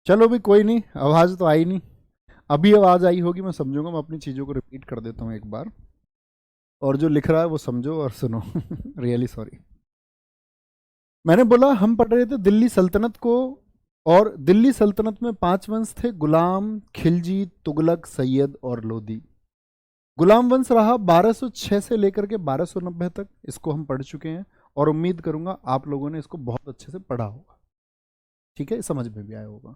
चलो भी कोई नहीं, आवाज़ तो आई नहीं। अभी आवाज़ आई होगी, मैं समझूंगा। मैं अपनी चीज़ों को रिपीट कर देता हूँ एक बार, और जो लिख रहा है वो समझो और सुनो। Really sorry. मैंने बोला हम पढ़ रहे थे दिल्ली सल्तनत को, और दिल्ली सल्तनत में 5 वंश थे: गुलाम, खिलजी, तुगलक, सैयद और लोदी। गुलाम वंश रहा 1206 से लेकर के 1290 तक, इसको हम पढ़ चुके हैं, और उम्मीद करूंगा आप लोगों ने इसको बहुत अच्छे से पढ़ा होगा। ठीक है, समझ में भी आया होगा।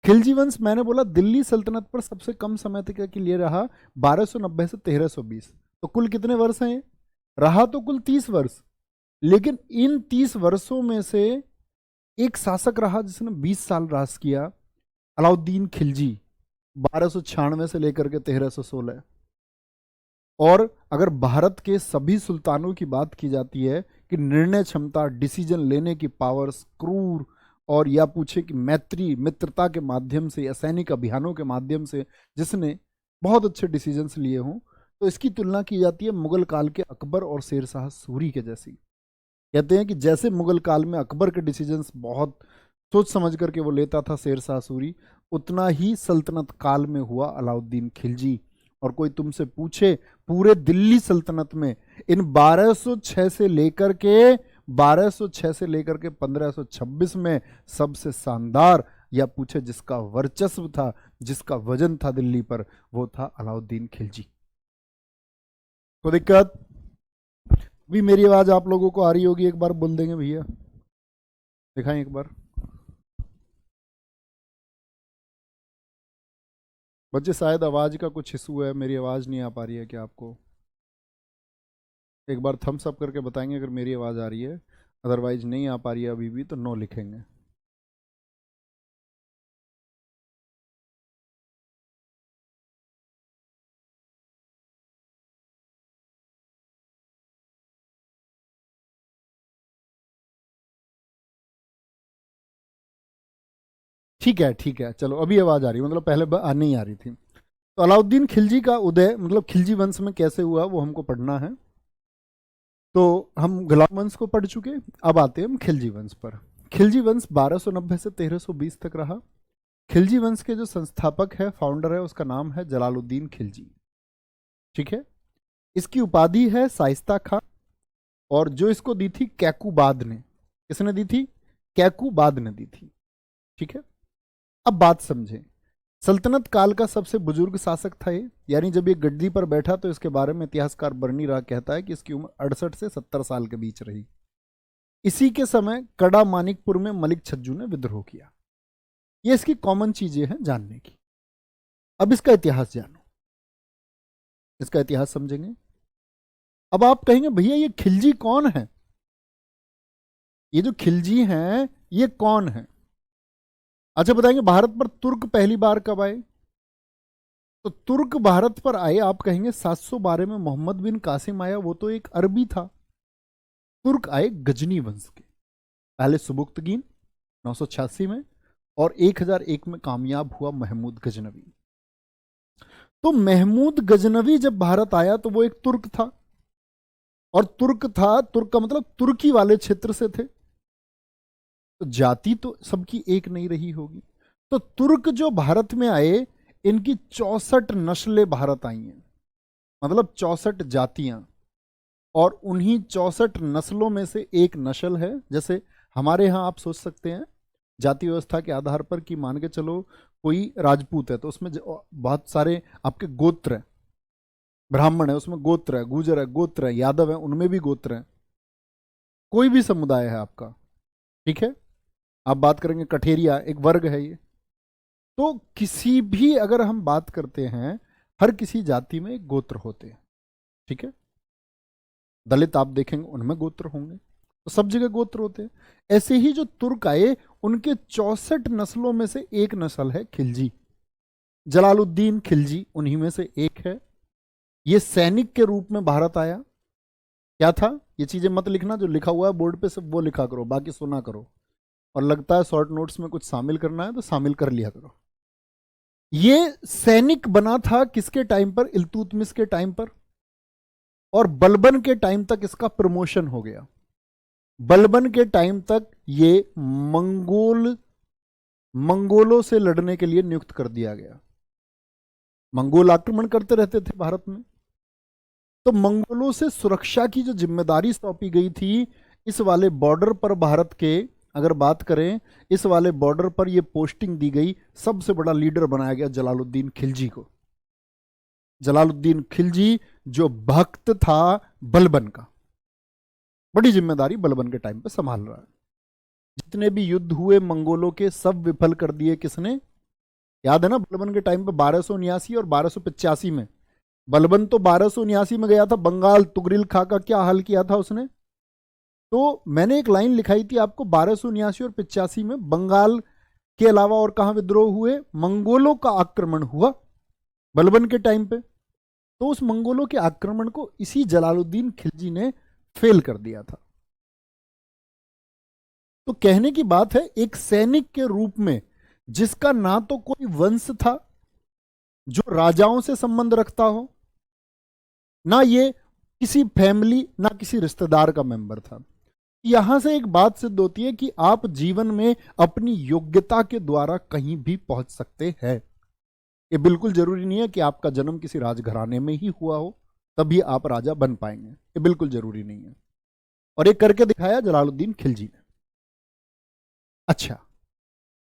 खिलजी वंश मैंने बोला दिल्ली सल्तनत पर सबसे कम समय तक के लिए रहा, 1290 से 1320। तो कुल कितने वर्ष हैं? रहा तो कुल 30 वर्ष, लेकिन इन 30 वर्षों में से एक शासक रहा जिसने 20 साल राज किया, अलाउद्दीन खिलजी, 1296 से लेकर के 1316। और अगर भारत के सभी सुल्तानों की बात की जाती है कि निर्णय क्षमता, डिसीजन लेने की पावर्स, क्रूर, और या पूछे कि मैत्री, मित्रता के माध्यम से या सैनिक अभियानों के माध्यम से जिसने बहुत अच्छे डिसीजंस लिए हों, तो इसकी तुलना की जाती है मुगल काल के अकबर और शेर शाह सूरी के जैसी। कहते हैं कि जैसे मुगल काल में अकबर के डिसीजंस बहुत सोच समझ करके वो लेता था शेर शाह सूरी, उतना ही सल्तनत काल में हुआ अलाउद्दीन खिलजी। और कोई तुमसे पूछे पूरे दिल्ली सल्तनत में इन 1206 से लेकर के 1526 में सबसे शानदार, या पूछे जिसका वर्चस्व था, जिसका वजन था दिल्ली पर, वो था अलाउद्दीन खिलजी। कोई दिक्कत? भी मेरी आवाज आप लोगों को आ रही होगी, एक बार बोल देंगे भैया, दिखाएं एक बार। बच्चे शायद आवाज का कुछ इशू है, मेरी आवाज नहीं आ पा रही है क्या आपको? एक बार थम्स अप करके बताएंगे अगर मेरी आवाज आ रही है, अदरवाइज नहीं आ पा रही है अभी भी तो नो लिखेंगे। ठीक है ठीक है, चलो अभी आवाज आ रही है, मतलब पहले नहीं आ रही थी। तो अलाउद्दीन खिलजी का उदय, मतलब खिलजी वंश में कैसे हुआ, वो हमको पढ़ना है। तो हम गुलाम वंश को पढ़ चुके, अब आते हैं हम खिलजी वंश पर। खिलजी वंश 1290 से 1320 तक रहा। खिलजी वंश के जो संस्थापक है, फाउंडर है, उसका नाम है जलालुद्दीन खिलजी। ठीक है। इसकी उपाधि है शाइस्ता खां, और जो इसको दी थी कैकुबाद ने। किसने दी थी? कैकुबाद ने दी थी। ठीक है। अब बात समझें, सल्तनत काल का सबसे बुजुर्ग शासक था ये, यानी जब ये गद्दी पर बैठा तो इसके बारे में इतिहासकार बर्नी राह कहता है कि इसकी उम्र 68 से 70 साल के बीच रही। इसी के समय कड़ा मानिकपुर में मलिक छज्जू ने विद्रोह किया। ये इसकी कॉमन चीजें हैं जानने की। अब इसका इतिहास जानो, इसका इतिहास समझेंगे। अब आप कहेंगे भैया ये खिलजी कौन है? ये जो खिलजी हैं ये कौन है? अच्छा बताएंगे, भारत पर तुर्क पहली बार कब आए? तो तुर्क भारत पर आए, आप कहेंगे 712 में मोहम्मद बिन कासिम आया, वो तो एक अरबी था। तुर्क आए गजनी वंश के, पहले सुबुक्तगीन 986 में, और 1001 में कामयाब हुआ महमूद गजनवी। तो महमूद गजनवी जब भारत आया तो वो एक तुर्क था, और तुर्क था, तुर्क का मतलब तुर्की वाले क्षेत्र से थे, तो जाति तो सबकी एक नहीं रही होगी। तो तुर्क जो भारत में आए, इनकी 64 नस्लें भारत आई हैं, मतलब 64 जातियां। और उन्हीं 64 नस्लों में से एक नस्ल है, जैसे हमारे यहाँ आप सोच सकते हैं जाति व्यवस्था के आधार पर कि मान के चलो कोई राजपूत है तो उसमें बहुत सारे आपके गोत्र हैं, ब्राह्मण है उसमें गोत्र है, गुजर है गोत्र है, यादव है उनमें भी गोत्र है, कोई भी समुदाय है आपका। ठीक है। आप बात करेंगे कठेरिया, एक वर्ग है ये। तो किसी भी अगर हम बात करते हैं, हर किसी जाति में एक गोत्र होते हैं। ठीक है। दलित आप देखेंगे उनमें गोत्र होंगे, तो सब जगह गोत्र होते हैं। ऐसे ही जो तुर्क आए, उनके 64 नस्लों में से एक नस्ल है खिलजी। जलालुद्दीन खिलजी उन्हीं में से एक है। ये सैनिक के रूप में भारत आया। क्या था? ये चीजें मत लिखना, जो लिखा हुआ है बोर्ड पे सिर्फ वो लिखा करो, बाकी सुना करो। और लगता है शॉर्ट नोट्स में कुछ शामिल करना है तो शामिल कर लिया करो। ये सैनिक बना था किसके टाइम पर? इल्तुतमिश के टाइम पर। और बलबन के टाइम तक इसका प्रमोशन हो गया। बलबन के टाइम तक ये मंगोल मंगोलों से लड़ने के लिए नियुक्त कर दिया गया। मंगोल आक्रमण करते रहते थे भारत में, तो मंगोलों से सुरक्षा की जो जिम्मेदारी सौंपी गई थी, इस वाले बॉर्डर पर भारत के अगर बात करें, इस वाले बॉर्डर पर यह पोस्टिंग दी गई, सबसे बड़ा लीडर बनाया गया जलालुद्दीन खिलजी को। जलालुद्दीन खिलजी जो भक्त था बलबन का, बड़ी जिम्मेदारी बलबन के टाइम पे संभाल रहा है। जितने भी युद्ध हुए मंगोलों के, सब विफल कर दिए किसने? याद है ना, बलबन के टाइम पे 1279 और 1285 में, बलबन तो 1279 में गया था बंगाल, तुगरिल खां का क्या हाल किया था उसने। तो मैंने एक लाइन लिखाई थी आपको, 1279 और 85 में बंगाल के अलावा और कहां विद्रोह हुए? मंगोलों का आक्रमण हुआ बलबन के टाइम पे। तो उस मंगोलों के आक्रमण को इसी जलालुद्दीन खिलजी ने फेल कर दिया था। तो कहने की बात है, एक सैनिक के रूप में जिसका ना तो कोई वंश था जो राजाओं से संबंध रखता हो, ना ये किसी फैमिली, ना किसी रिश्तेदार का मेंबर था, यहां से एक बात सिद्ध होती है कि आप जीवन में अपनी योग्यता के द्वारा कहीं भी पहुंच सकते हैं। ये बिल्कुल जरूरी नहीं है कि आपका जन्म किसी राजघराने में ही हुआ हो तभी आप राजा बन पाएंगे, ये बिल्कुल जरूरी नहीं है। और ये करके दिखाया जलालुद्दीन खिलजी ने। अच्छा,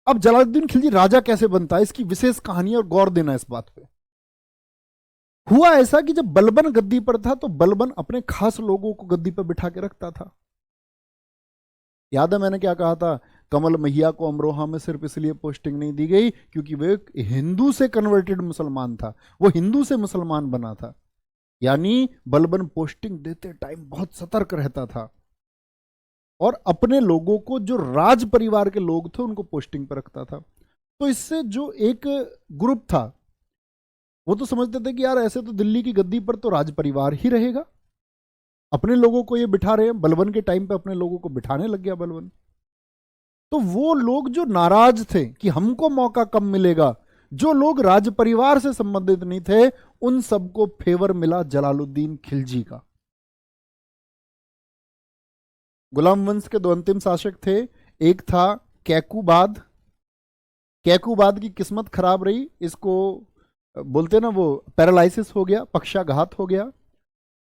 अब जलालुद्दीन खिलजी राजा कैसे बनता है, इसकी विशेष कहानी और गौर देना इस बात पे। हुआ ऐसा कि जब बलबन गद्दी पर था तो बलबन अपने खास लोगों को गद्दी पर बिठा के रखता था। याद है मैंने क्या कहा था? कमल मैया को अमरोहा में सिर्फ इसलिए पोस्टिंग नहीं दी गई क्योंकि वो एक हिंदू से कन्वर्टेड मुसलमान था, वो हिंदू से मुसलमान बना था। यानी बलबन पोस्टिंग देते टाइम बहुत सतर्क रहता था और अपने लोगों को, जो राज परिवार के लोग थे, उनको पोस्टिंग पर रखता था। तो इससे जो एक ग्रुप था वो तो समझते थे कि यार ऐसे तो दिल्ली की गद्दी पर तो राज परिवार ही रहेगा, अपने लोगों को ये बिठा रहे हैं। बलबन के टाइम पे अपने लोगों को बिठाने लग गया बलबन। तो वो लोग जो नाराज थे कि हमको मौका कब मिलेगा, जो लोग राज परिवार से संबंधित नहीं थे, उन सबको फेवर मिला जलालुद्दीन खिलजी का। गुलाम वंश के दो अंतिम शासक थे, एक था कैकुबाद। कैकुबाद की किस्मत खराब रही, इसको बोलते ना वो पैरालिसिस हो गया, पक्षाघात हो गया।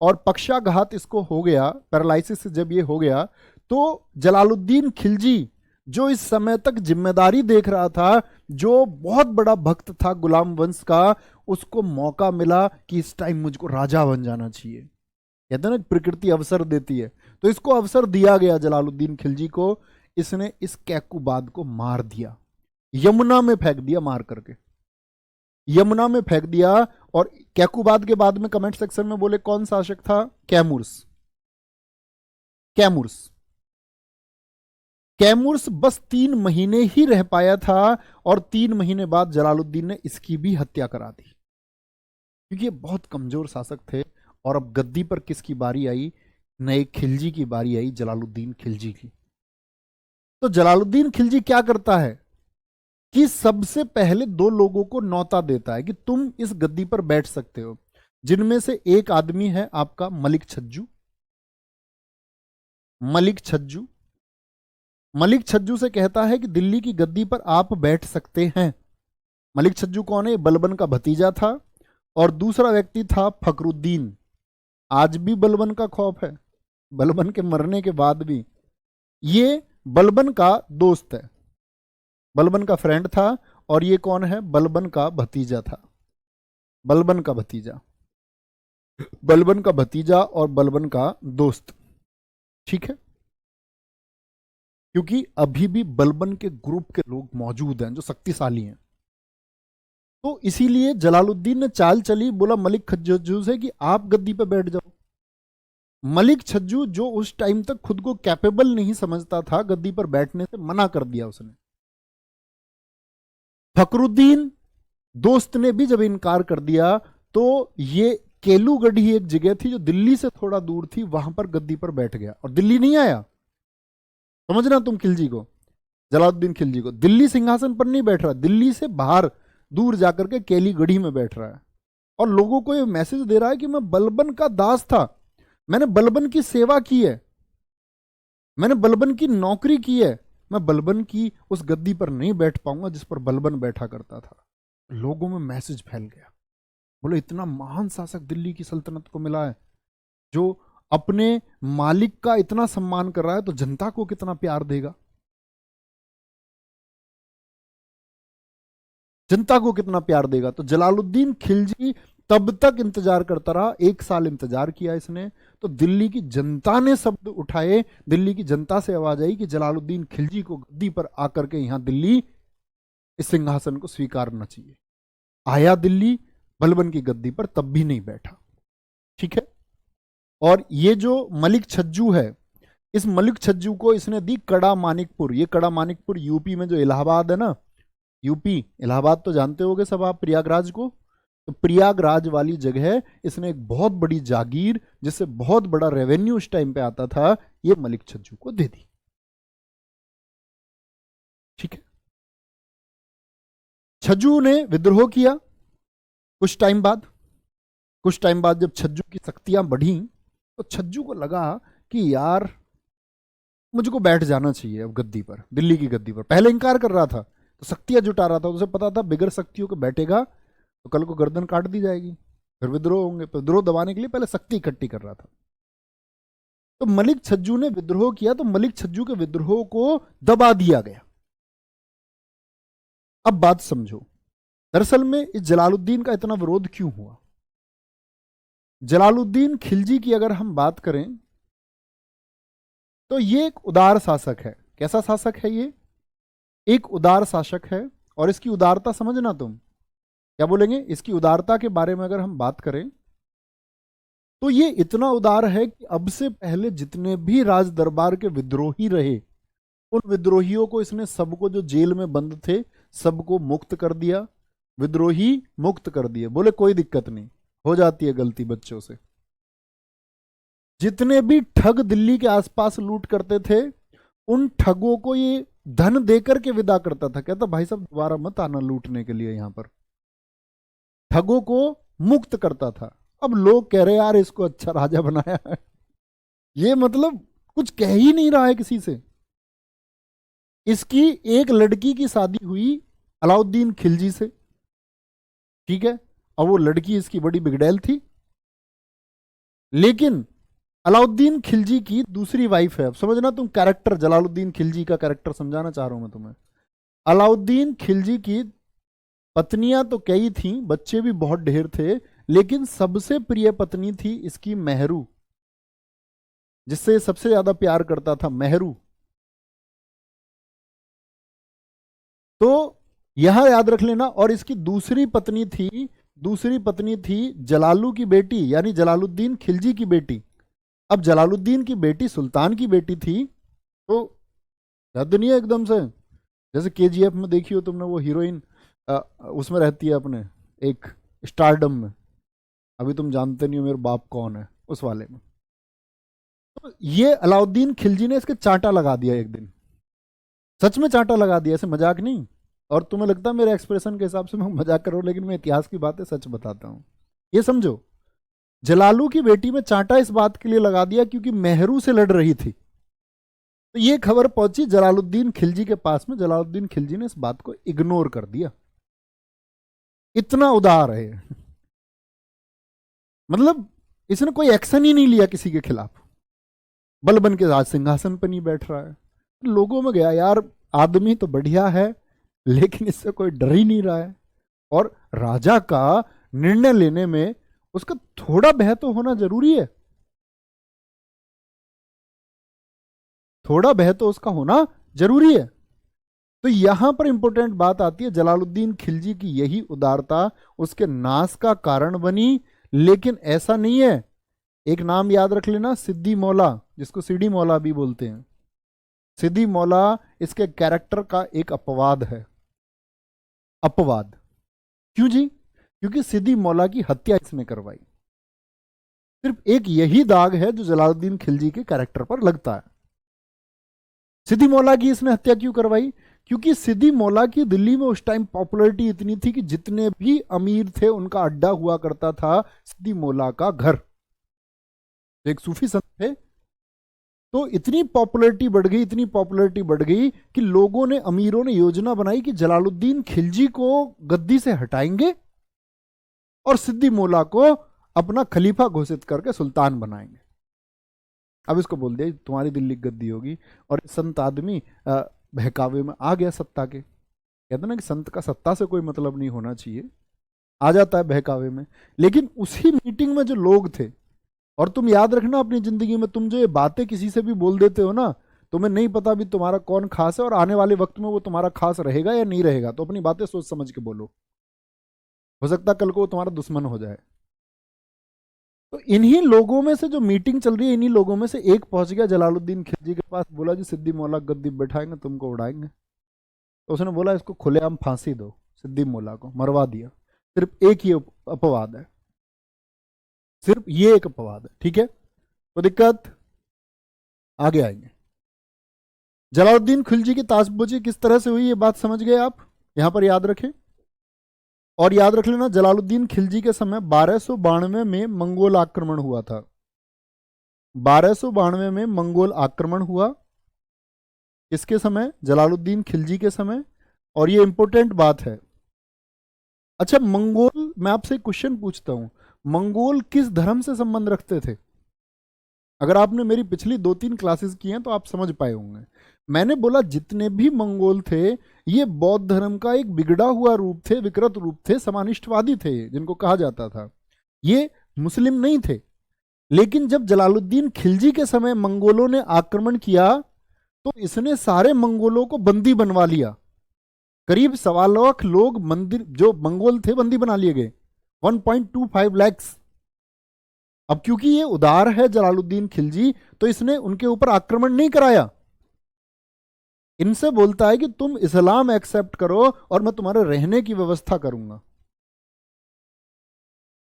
और पक्षाघात इसको हो गया, पैरालिसिस जब ये हो गया, तो जलालुद्दीन खिलजी जो इस समय तक जिम्मेदारी देख रहा था, जो बहुत बड़ा भक्त था गुलाम वंश का, उसको मौका मिला कि इस टाइम मुझको राजा बन जाना चाहिए। कहते हैं ना प्रकृति अवसर देती है, तो इसको अवसर दिया गया जलालुद्दीन खिलजी को। इसने इस कैकुबाद को मार दिया, यमुना में फेंक दिया, मार करके यमुना में फेंक दिया। और कैकुबाद के बाद में कमेंट सेक्शन में बोले कौन शासक था? कैमूर्स। कैमूर्स, कैमूर्स बस 3 महीने ही रह पाया था और 3 महीने बाद जलालुद्दीन ने इसकी भी हत्या करा दी, क्योंकि ये बहुत कमजोर शासक थे। और अब गद्दी पर किसकी बारी आई? नए खिलजी की बारी आई, जलालुद्दीन खिलजी की। तो जलालुद्दीन खिलजी क्या करता है कि सबसे पहले 2 लोगों को न्योता देता है कि तुम इस गद्दी पर बैठ सकते हो, जिनमें से एक आदमी है आपका मलिक छज्जू। मलिक छज्जू, मलिक छज्जू से कहता है कि दिल्ली की गद्दी पर आप बैठ सकते हैं। मलिक छज्जू कौन है? बलबन का भतीजा था। और दूसरा व्यक्ति था फखरुद्दीन। आज भी बलबन का खौफ है, बलबन के मरने के बाद भी। ये बलबन का दोस्त है, बलबन का फ्रेंड था। और ये कौन है? बलबन का भतीजा था, बलबन का भतीजा, बलबन का भतीजा और बलबन का दोस्त। ठीक है, क्योंकि अभी भी बलबन के ग्रुप के लोग मौजूद हैं जो शक्तिशाली हैं। तो इसीलिए जलालुद्दीन ने चाल चली, बोला मलिक छज्जू से कि आप गद्दी पर बैठ जाओ। मलिक छज्जू जो उस टाइम तक खुद को कैपेबल नहीं समझता था, गद्दी पर बैठने से मना कर दिया उसने। फखरुद्दीन दोस्त ने भी जब इनकार कर दिया, तो ये केलूगढ़ी एक जगह थी जो दिल्ली से थोड़ा दूर थी, वहां पर गद्दी पर बैठ गया और दिल्ली नहीं आया। समझना तुम खिलजी को, जलालुद्दीन खिलजी को, दिल्ली सिंहासन पर नहीं बैठ रहा, दिल्ली से बाहर दूर जाकर के केलीगढ़ी में बैठ रहा है और लोगों को यह मैसेज दे रहा है कि मैं बलबन का दास था, मैंने बलबन की सेवा की है, मैंने बलबन की नौकरी की है, मैं बलबन की उस गद्दी पर नहीं बैठ पाऊंगा जिस पर बलबन बैठा करता था। लोगों में मैसेज फैल गया, बोले इतना महान शासक दिल्ली की सल्तनत को मिला है जो अपने मालिक का इतना सम्मान कर रहा है, तो जनता को कितना प्यार देगा, जनता को कितना प्यार देगा। तो जलालुद्दीन खिलजी तब तक इंतजार करता रहा, 1 साल इंतजार किया इसने। तो दिल्ली की जनता ने शब्द उठाए, दिल्ली की जनता से आवाज आई कि जलालुद्दीन खिलजी को गद्दी पर आकर के यहां दिल्ली इस सिंहासन को स्वीकारना चाहिए। आया दिल्ली, बलबन की गद्दी पर, तब भी नहीं बैठा। ठीक है। और ये जो मलिक छज्जू है, इस मलिक छज्जू को इसने दी कड़ा मानिकपुर। ये कड़ा मानिकपुर यूपी में जो इलाहाबाद है ना, यूपी इलाहाबाद तो जानते होगे सब आप, प्रयागराज को। तो प्रयागराज वाली जगह इसने एक बहुत बड़ी जागीर, जिससे बहुत बड़ा रेवेन्यू उस टाइम पे आता था, ये मलिक छज्जू को दे दी। ठीक है। छज्जू ने विद्रोह किया कुछ टाइम बाद। कुछ टाइम बाद जब छज्जू की शक्तियां बढ़ी, तो छज्जू को लगा कि यार मुझको बैठ जाना चाहिए अब गद्दी पर, दिल्ली की गद्दी पर। पहले इंकार कर रहा था, तो शक्तियां जुटा रहा था, उसे पता था बिगर शक्तियों को बैठेगा तो कल को गर्दन काट दी जाएगी, फिर विद्रोह होंगे। तो विद्रोह दबाने के लिए पहले शक्ति इकट्ठी कर रहा था। तो मलिक छज्जू ने विद्रोह किया, तो मलिक छज्जू के विद्रोह को दबा दिया गया। अब बात समझो, दरअसल में इस जलालुद्दीन का इतना विरोध क्यों हुआ। जलालुद्दीन खिलजी की अगर हम बात करें तो ये एक उदार शासक है। कैसा शासक है ये? एक उदार शासक है। और इसकी उदारता समझना, तुम क्या बोलेंगे, इसकी उदारता के बारे में अगर हम बात करें तो ये इतना उदार है कि अब से पहले जितने भी राज दरबार के विद्रोही रहे, उन विद्रोहियों को इसने सबको, जो जेल में बंद थे, सबको मुक्त कर दिया। विद्रोही मुक्त कर दिए, बोले कोई दिक्कत नहीं, हो जाती है गलती बच्चों से। जितने भी ठग दिल्ली के आसपास लूट करते थे, उन ठगों को ये धन देकर के विदा करता था। कहता भाई साहब दोबारा मत आना लूटने के लिए यहां पर। ठगों को मुक्त करता था। अब लोग कह रहे यार इसको अच्छा राजा बनाया है, ये मतलब कुछ कह ही नहीं रहा है किसी से। इसकी एक लड़की की शादी हुई अलाउद्दीन खिलजी से, ठीक है, और वो लड़की इसकी बड़ी बिगड़ैल थी। लेकिन अलाउद्दीन खिलजी की दूसरी वाइफ है। अब समझना तुम कैरेक्टर, जलालुद्दीन खिलजी का कैरेक्टर समझाना चाह रहा हूं मैं तुम्हें। अलाउद्दीन खिलजी की पत्नियां तो कई थीं, बच्चे भी बहुत ढेर थे, लेकिन सबसे प्रिय पत्नी थी इसकी मेहरू, जिससे सबसे ज्यादा प्यार करता था, मेहरू। तो यहां याद रख लेना। और इसकी दूसरी पत्नी थी जलालू की बेटी, यानी जलालुद्दीन खिलजी की बेटी। अब जलालुद्दीन की बेटी सुल्तान की बेटी थी, तो याद नहीं है एकदम से, जैसे केजीएफ में देखी हो तुमने, वो हीरोइन उसमें रहती है अपने एक स्टारडम में, अभी तुम जानते नहीं हो मेरे बाप कौन है, उस वाले में। तो ये अलाउद्दीन खिलजी ने इसके चांटा लगा दिया एक दिन, सच में चांटा लगा दिया, ऐसे मजाक नहीं। और तुम्हें लगता है मेरे एक्सप्रेशन के हिसाब से मैं मजाक कर रहा हूं, लेकिन मैं इतिहास की बातें सच बताता हूं। ये समझो, जलालू की बेटी में चांटा इस बात के लिए लगा दिया क्योंकि मेहरू से लड़ रही थी। तो ये खबर पहुंची जलालुद्दीन खिलजी के पास में, जलालुद्दीन खिलजी ने इस बात को इग्नोर कर दिया। इतना उदार है, मतलब इसने कोई एक्शन ही नहीं लिया किसी के खिलाफ। बलबन के राज सिंहासन पर नहीं बैठ रहा है। लोगों में गया यार आदमी तो बढ़िया है, लेकिन इससे कोई डर ही नहीं रहा है। और राजा का निर्णय लेने में उसका थोड़ा भय तो होना जरूरी है, थोड़ा भय तो उसका होना जरूरी है। तो यहां पर इंपॉर्टेंट बात आती है, जलालुद्दीन खिलजी की यही उदारता उसके नाश का कारण बनी। लेकिन ऐसा नहीं है, एक नाम याद रख लेना, सिद्दी मौला, जिसको सिडी मौला भी बोलते हैं। सिद्दी मौला इसके कैरेक्टर का एक अपवाद है। अपवाद क्यों जी? क्योंकि सिद्दी मौला की हत्या इसने करवाई। सिर्फ एक यही दाग है जो जलालुद्दीन खिलजी के कैरेक्टर पर लगता है। सिद्दी मौला की इसने हत्या क्यों करवाई? क्योंकि सिद्दी मौला की दिल्ली में उस टाइम पॉपुलैरिटी इतनी थी कि जितने भी अमीर थे उनका अड्डा हुआ करता था सिद्दी मौला का घर। एक सूफी संत थे, तो इतनी पॉपुलैरिटी बढ़ गई, इतनी पॉपुलैरिटी बढ़ गई कि लोगों ने, अमीरों ने योजना बनाई कि जलालुद्दीन खिलजी को गद्दी से हटाएंगे और सिद्दी मौला को अपना खलीफा घोषित करके सुल्तान बनाएंगे। अब इसको बोल दिया तुम्हारी दिल्ली गद्दी होगी, और संत आदमी बहकावे में आ गया सत्ता के। कहते ना कि संत का सत्ता से कोई मतलब नहीं होना चाहिए, आ जाता है बहकावे में। लेकिन उसी मीटिंग में जो लोग थे, और तुम याद रखना अपनी जिंदगी में तुम जो ये बातें किसी से भी बोल देते हो ना, तुम्हें नहीं पता भी तुम्हारा कौन खास है और आने वाले वक्त में वो तुम्हारा खास रहेगा या नहीं रहेगा। तो अपनी बातें सोच समझ के बोलो, हो सकता है कल को वो तुम्हारा दुश्मन हो जाए। तो इन्हीं लोगों में से जो मीटिंग चल रही है, इन्हीं लोगों में से एक पहुंच गया जलालुद्दीन खिलजी के पास, बोला जी सिद्दी मौला गद्दी बैठाएंगे, तुमको उड़ाएंगे। तो उसने बोला इसको खुलेआम फांसी दो, सिद्दी मौला को मरवा दिया। सिर्फ एक ही अपवाद है, सिर्फ ये एक अपवाद है, ठीक है। तो दिक्कत आगे आएंगे। जलालुद्दीन खिलजी की ताजपोशी किस तरह से हुई, ये बात समझ गए आप, यहां पर याद रखें। और याद रख लेना जलालुद्दीन खिलजी के समय 1292 में मंगोल आक्रमण हुआ था। 1292 में मंगोल आक्रमण हुआ, किसके समय, जलालुद्दीन खिलजी के समय। और ये इंपॉर्टेंट बात है। अच्छा, मंगोल, मैं आपसे एक क्वेश्चन पूछता हूं, मंगोल किस धर्म से संबंध रखते थे? अगर आपने मेरी पिछली 2-3 क्लासेस की हैं तो आप समझ पाए होंगे। मैंने बोला जितने भी मंगोल थे ये बौद्ध धर्म का एक बिगड़ा हुआ रूप थे, विकृत रूप थे, समानिष्ठवादी थे जिनको कहा जाता था। ये मुस्लिम नहीं थे। लेकिन जब जलालुद्दीन खिलजी के समय मंगोलों ने आक्रमण किया तो इसने सारे मंगोलों को बंदी बनवा लिया। करीब 1.25 लाख लोग मंदिर जो मंगोल थे बंदी बना लिए गए, 1.25 लाख। अब क्योंकि ये उदार है जलालुद्दीन खिलजी, तो इसने उनके ऊपर आक्रमण नहीं कराया। इनसे बोलता है कि तुम इस्लाम एक्सेप्ट करो और मैं तुम्हारे रहने की व्यवस्था करूंगा।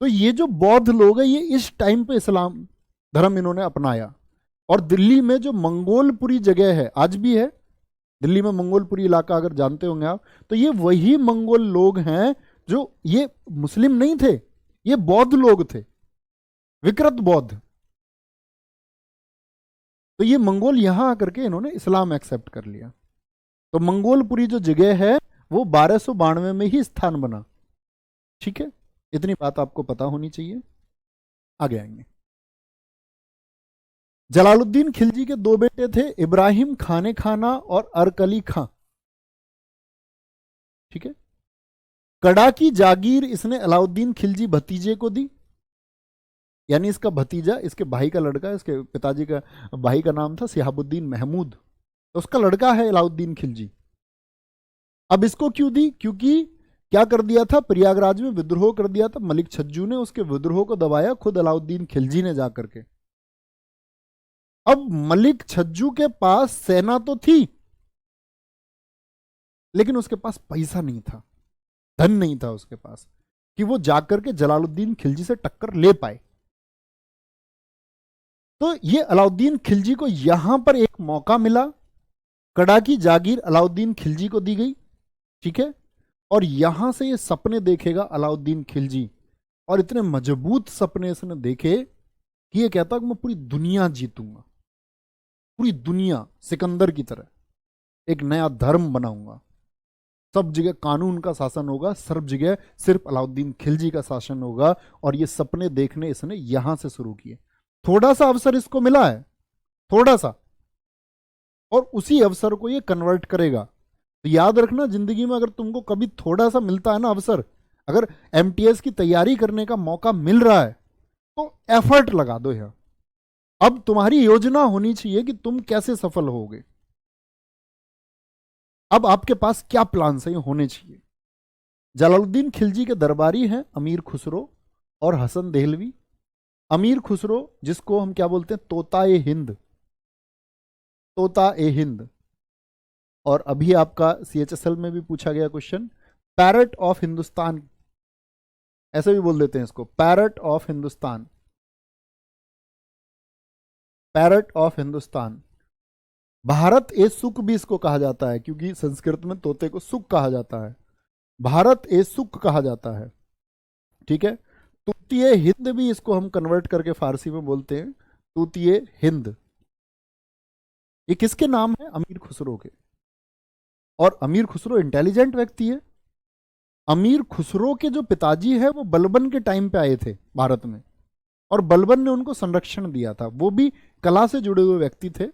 तो ये जो बौद्ध लोग हैं ये इस टाइम पे इस्लाम धर्म इन्होंने अपनाया। और दिल्ली में जो मंगोलपुरी जगह है, आज भी है दिल्ली में मंगोलपुरी इलाका, अगर जानते होंगे आप, तो ये वही मंगोल लोग हैं जो, ये मुस्लिम नहीं थे, ये बौद्ध लोग थे, विकृत बौद्ध। तो ये मंगोल यहां आकर के इन्होंने इस्लाम एक्सेप्ट कर लिया। तो मंगोलपुरी जो जगह है वो 1292 में ही स्थान बना, ठीक है। इतनी बात आपको पता होनी चाहिए। आगे आएंगे। जलालुद्दीन खिलजी के 2 बेटे थे, इब्राहिम खाने खाना और अरकली खां, ठीक है। कड़ा की जागीर इसने अलाउद्दीन खिलजी भतीजे को दी, यानी इसका भतीजा, इसके भाई का लड़का, इसके पिताजी का भाई का नाम था सिहाबुद्दीन महमूद, तो उसका लड़का है अलाउद्दीन खिलजी। अब इसको क्यों दी? क्योंकि क्या कर दिया था, प्रयागराज में विद्रोह कर दिया था मलिक छज्जू ने, उसके विद्रोह को दबाया खुद अलाउद्दीन खिलजी ने जाकर के। अब मलिक छज्जू के पास सेना तो थी लेकिन उसके पास पैसा नहीं था, धन नहीं था उसके पास कि वो जाकर के जलालुद्दीन खिलजी से टक्कर ले पाए। तो ये अलाउद्दीन खिलजी को यहां पर एक मौका मिला, कड़ा की जागीर अलाउद्दीन खिलजी को दी गई, ठीक है। और यहां से ये सपने देखेगा अलाउद्दीन खिलजी, और इतने मजबूत सपने इसने देखे कि ये कहता कि मैं पूरी दुनिया जीतूंगा, पूरी दुनिया सिकंदर की तरह एक नया धर्म बनाऊंगा, सब जगह कानून का शासन होगा, सब जगह सिर्फ अलाउद्दीन खिलजी का शासन होगा। और ये सपने देखने इसने यहां से शुरू किए। थोड़ा सा अवसर इसको मिला है, थोड़ा सा, और उसी अवसर को ये कन्वर्ट करेगा। तो याद रखना जिंदगी में अगर तुमको कभी थोड़ा सा मिलता है ना अवसर, अगर एमटीएस की तैयारी करने का मौका मिल रहा है तो एफर्ट लगा दो यहां। अब तुम्हारी योजना होनी चाहिए कि तुम कैसे सफल होगे, अब आपके पास क्या प्लान है होने चाहिए। जलालुद्दीन खिलजी के दरबारी हैं अमीर खुसरो और हसन देहलवी। अमीर खुसरो जिसको हम क्या बोलते हैं, तोता ए हिंद, तोता ए हिंद। और अभी आपका सीएचएसएल में भी पूछा गया क्वेश्चन, पैरट ऑफ हिंदुस्तान, ऐसे भी बोल देते हैं इसको, parrot of Hindustan, parrot of Hindustan. Bharat ए सुक भी इसको कहा जाता है, क्योंकि संस्कृत में तोते को सुक कहा जाता है, भारत ए सुक कहा जाता है, ठीक है। तूतिए हिंद भी इसको हम कन्वर्ट करके फारसी में बोलते हैं, तूतिए हिंद। ये किसके नाम है? अमीर खुसरो के। और अमीर खुसरो इंटेलिजेंट व्यक्ति है। अमीर खुसरो के जो पिताजी है वो बलबन के टाइम पे आए थे भारत में, और बलबन ने उनको संरक्षण दिया था। वो भी कला से जुड़े हुए व्यक्ति थे,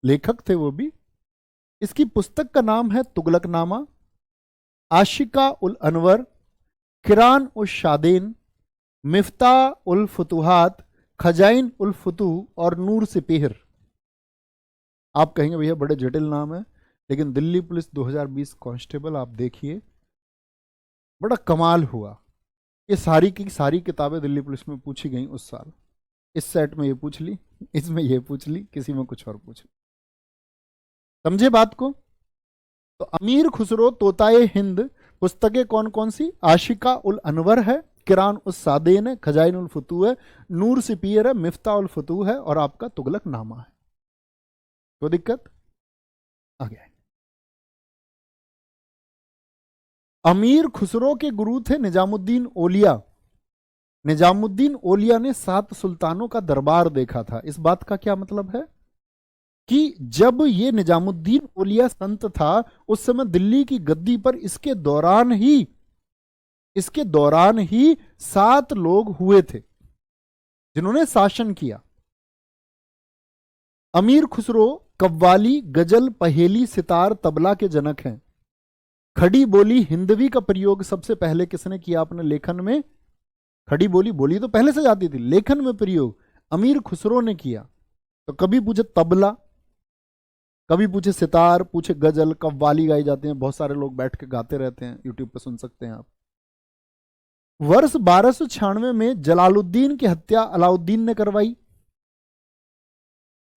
लेखक थे वो भी। इसकी पुस्तक का नाम है तुगलकनामा, आशिका उल अनवर, किरान उल शादेन, मिफ्ता उल फुतुहात, खजाइन उल फुतूह और नूर सिपहर। आप कहेंगे भैया बड़े जटिल नाम है, लेकिन दिल्ली पुलिस 2020 कांस्टेबल आप देखिए, बड़ा कमाल हुआ। ये सारी की सारी किताबें दिल्ली पुलिस में पूछी गई उस साल। इस सेट में ये पूछ ली, इसमें ये पूछ ली, किसी में कुछ और पूछ ली। समझे बात को? तो अमीर खुसरो तोताए हिंद पुस्तकें कौन कौन सी? आशिका उल अनवर है, किरान उस सादेन है, खजाइन उल फतूह है, नूर सिपीर है, मिफ्ता उल फतूह है, और आपका तुगलक नामा है। तो दिक्कत आ गया। अमीर खुसरो के गुरु थे निजामुद्दीन ओलिया। निजामुद्दीन ओलिया ने 7 सुल्तानों का दरबार देखा था। इस बात का क्या मतलब है कि जब ये निजामुद्दीन ओलिया संत था, उस समय दिल्ली की गद्दी पर इसके दौरान ही 7 लोग हुए थे जिन्होंने शासन किया। अमीर खुसरो कव्वाली, गजल, पहेली, सितार, तबला के जनक हैं। खड़ी बोली हिंदवी का प्रयोग सबसे पहले किसने किया अपने लेखन में? खड़ी बोली, बोली तो पहले से जाती थी, लेखन में प्रयोग अमीर खुसरो ने किया। तो कभी पूछे तबला, कभी पूछे सितार, पूछे गजल, कव्वाली गाई जाते हैं, बहुत सारे लोग बैठ के गाते रहते हैं, यूट्यूब पे सुन सकते हैं आप। वर्ष 1296 में जलालुद्दीन की हत्या अलाउद्दीन ने करवाई।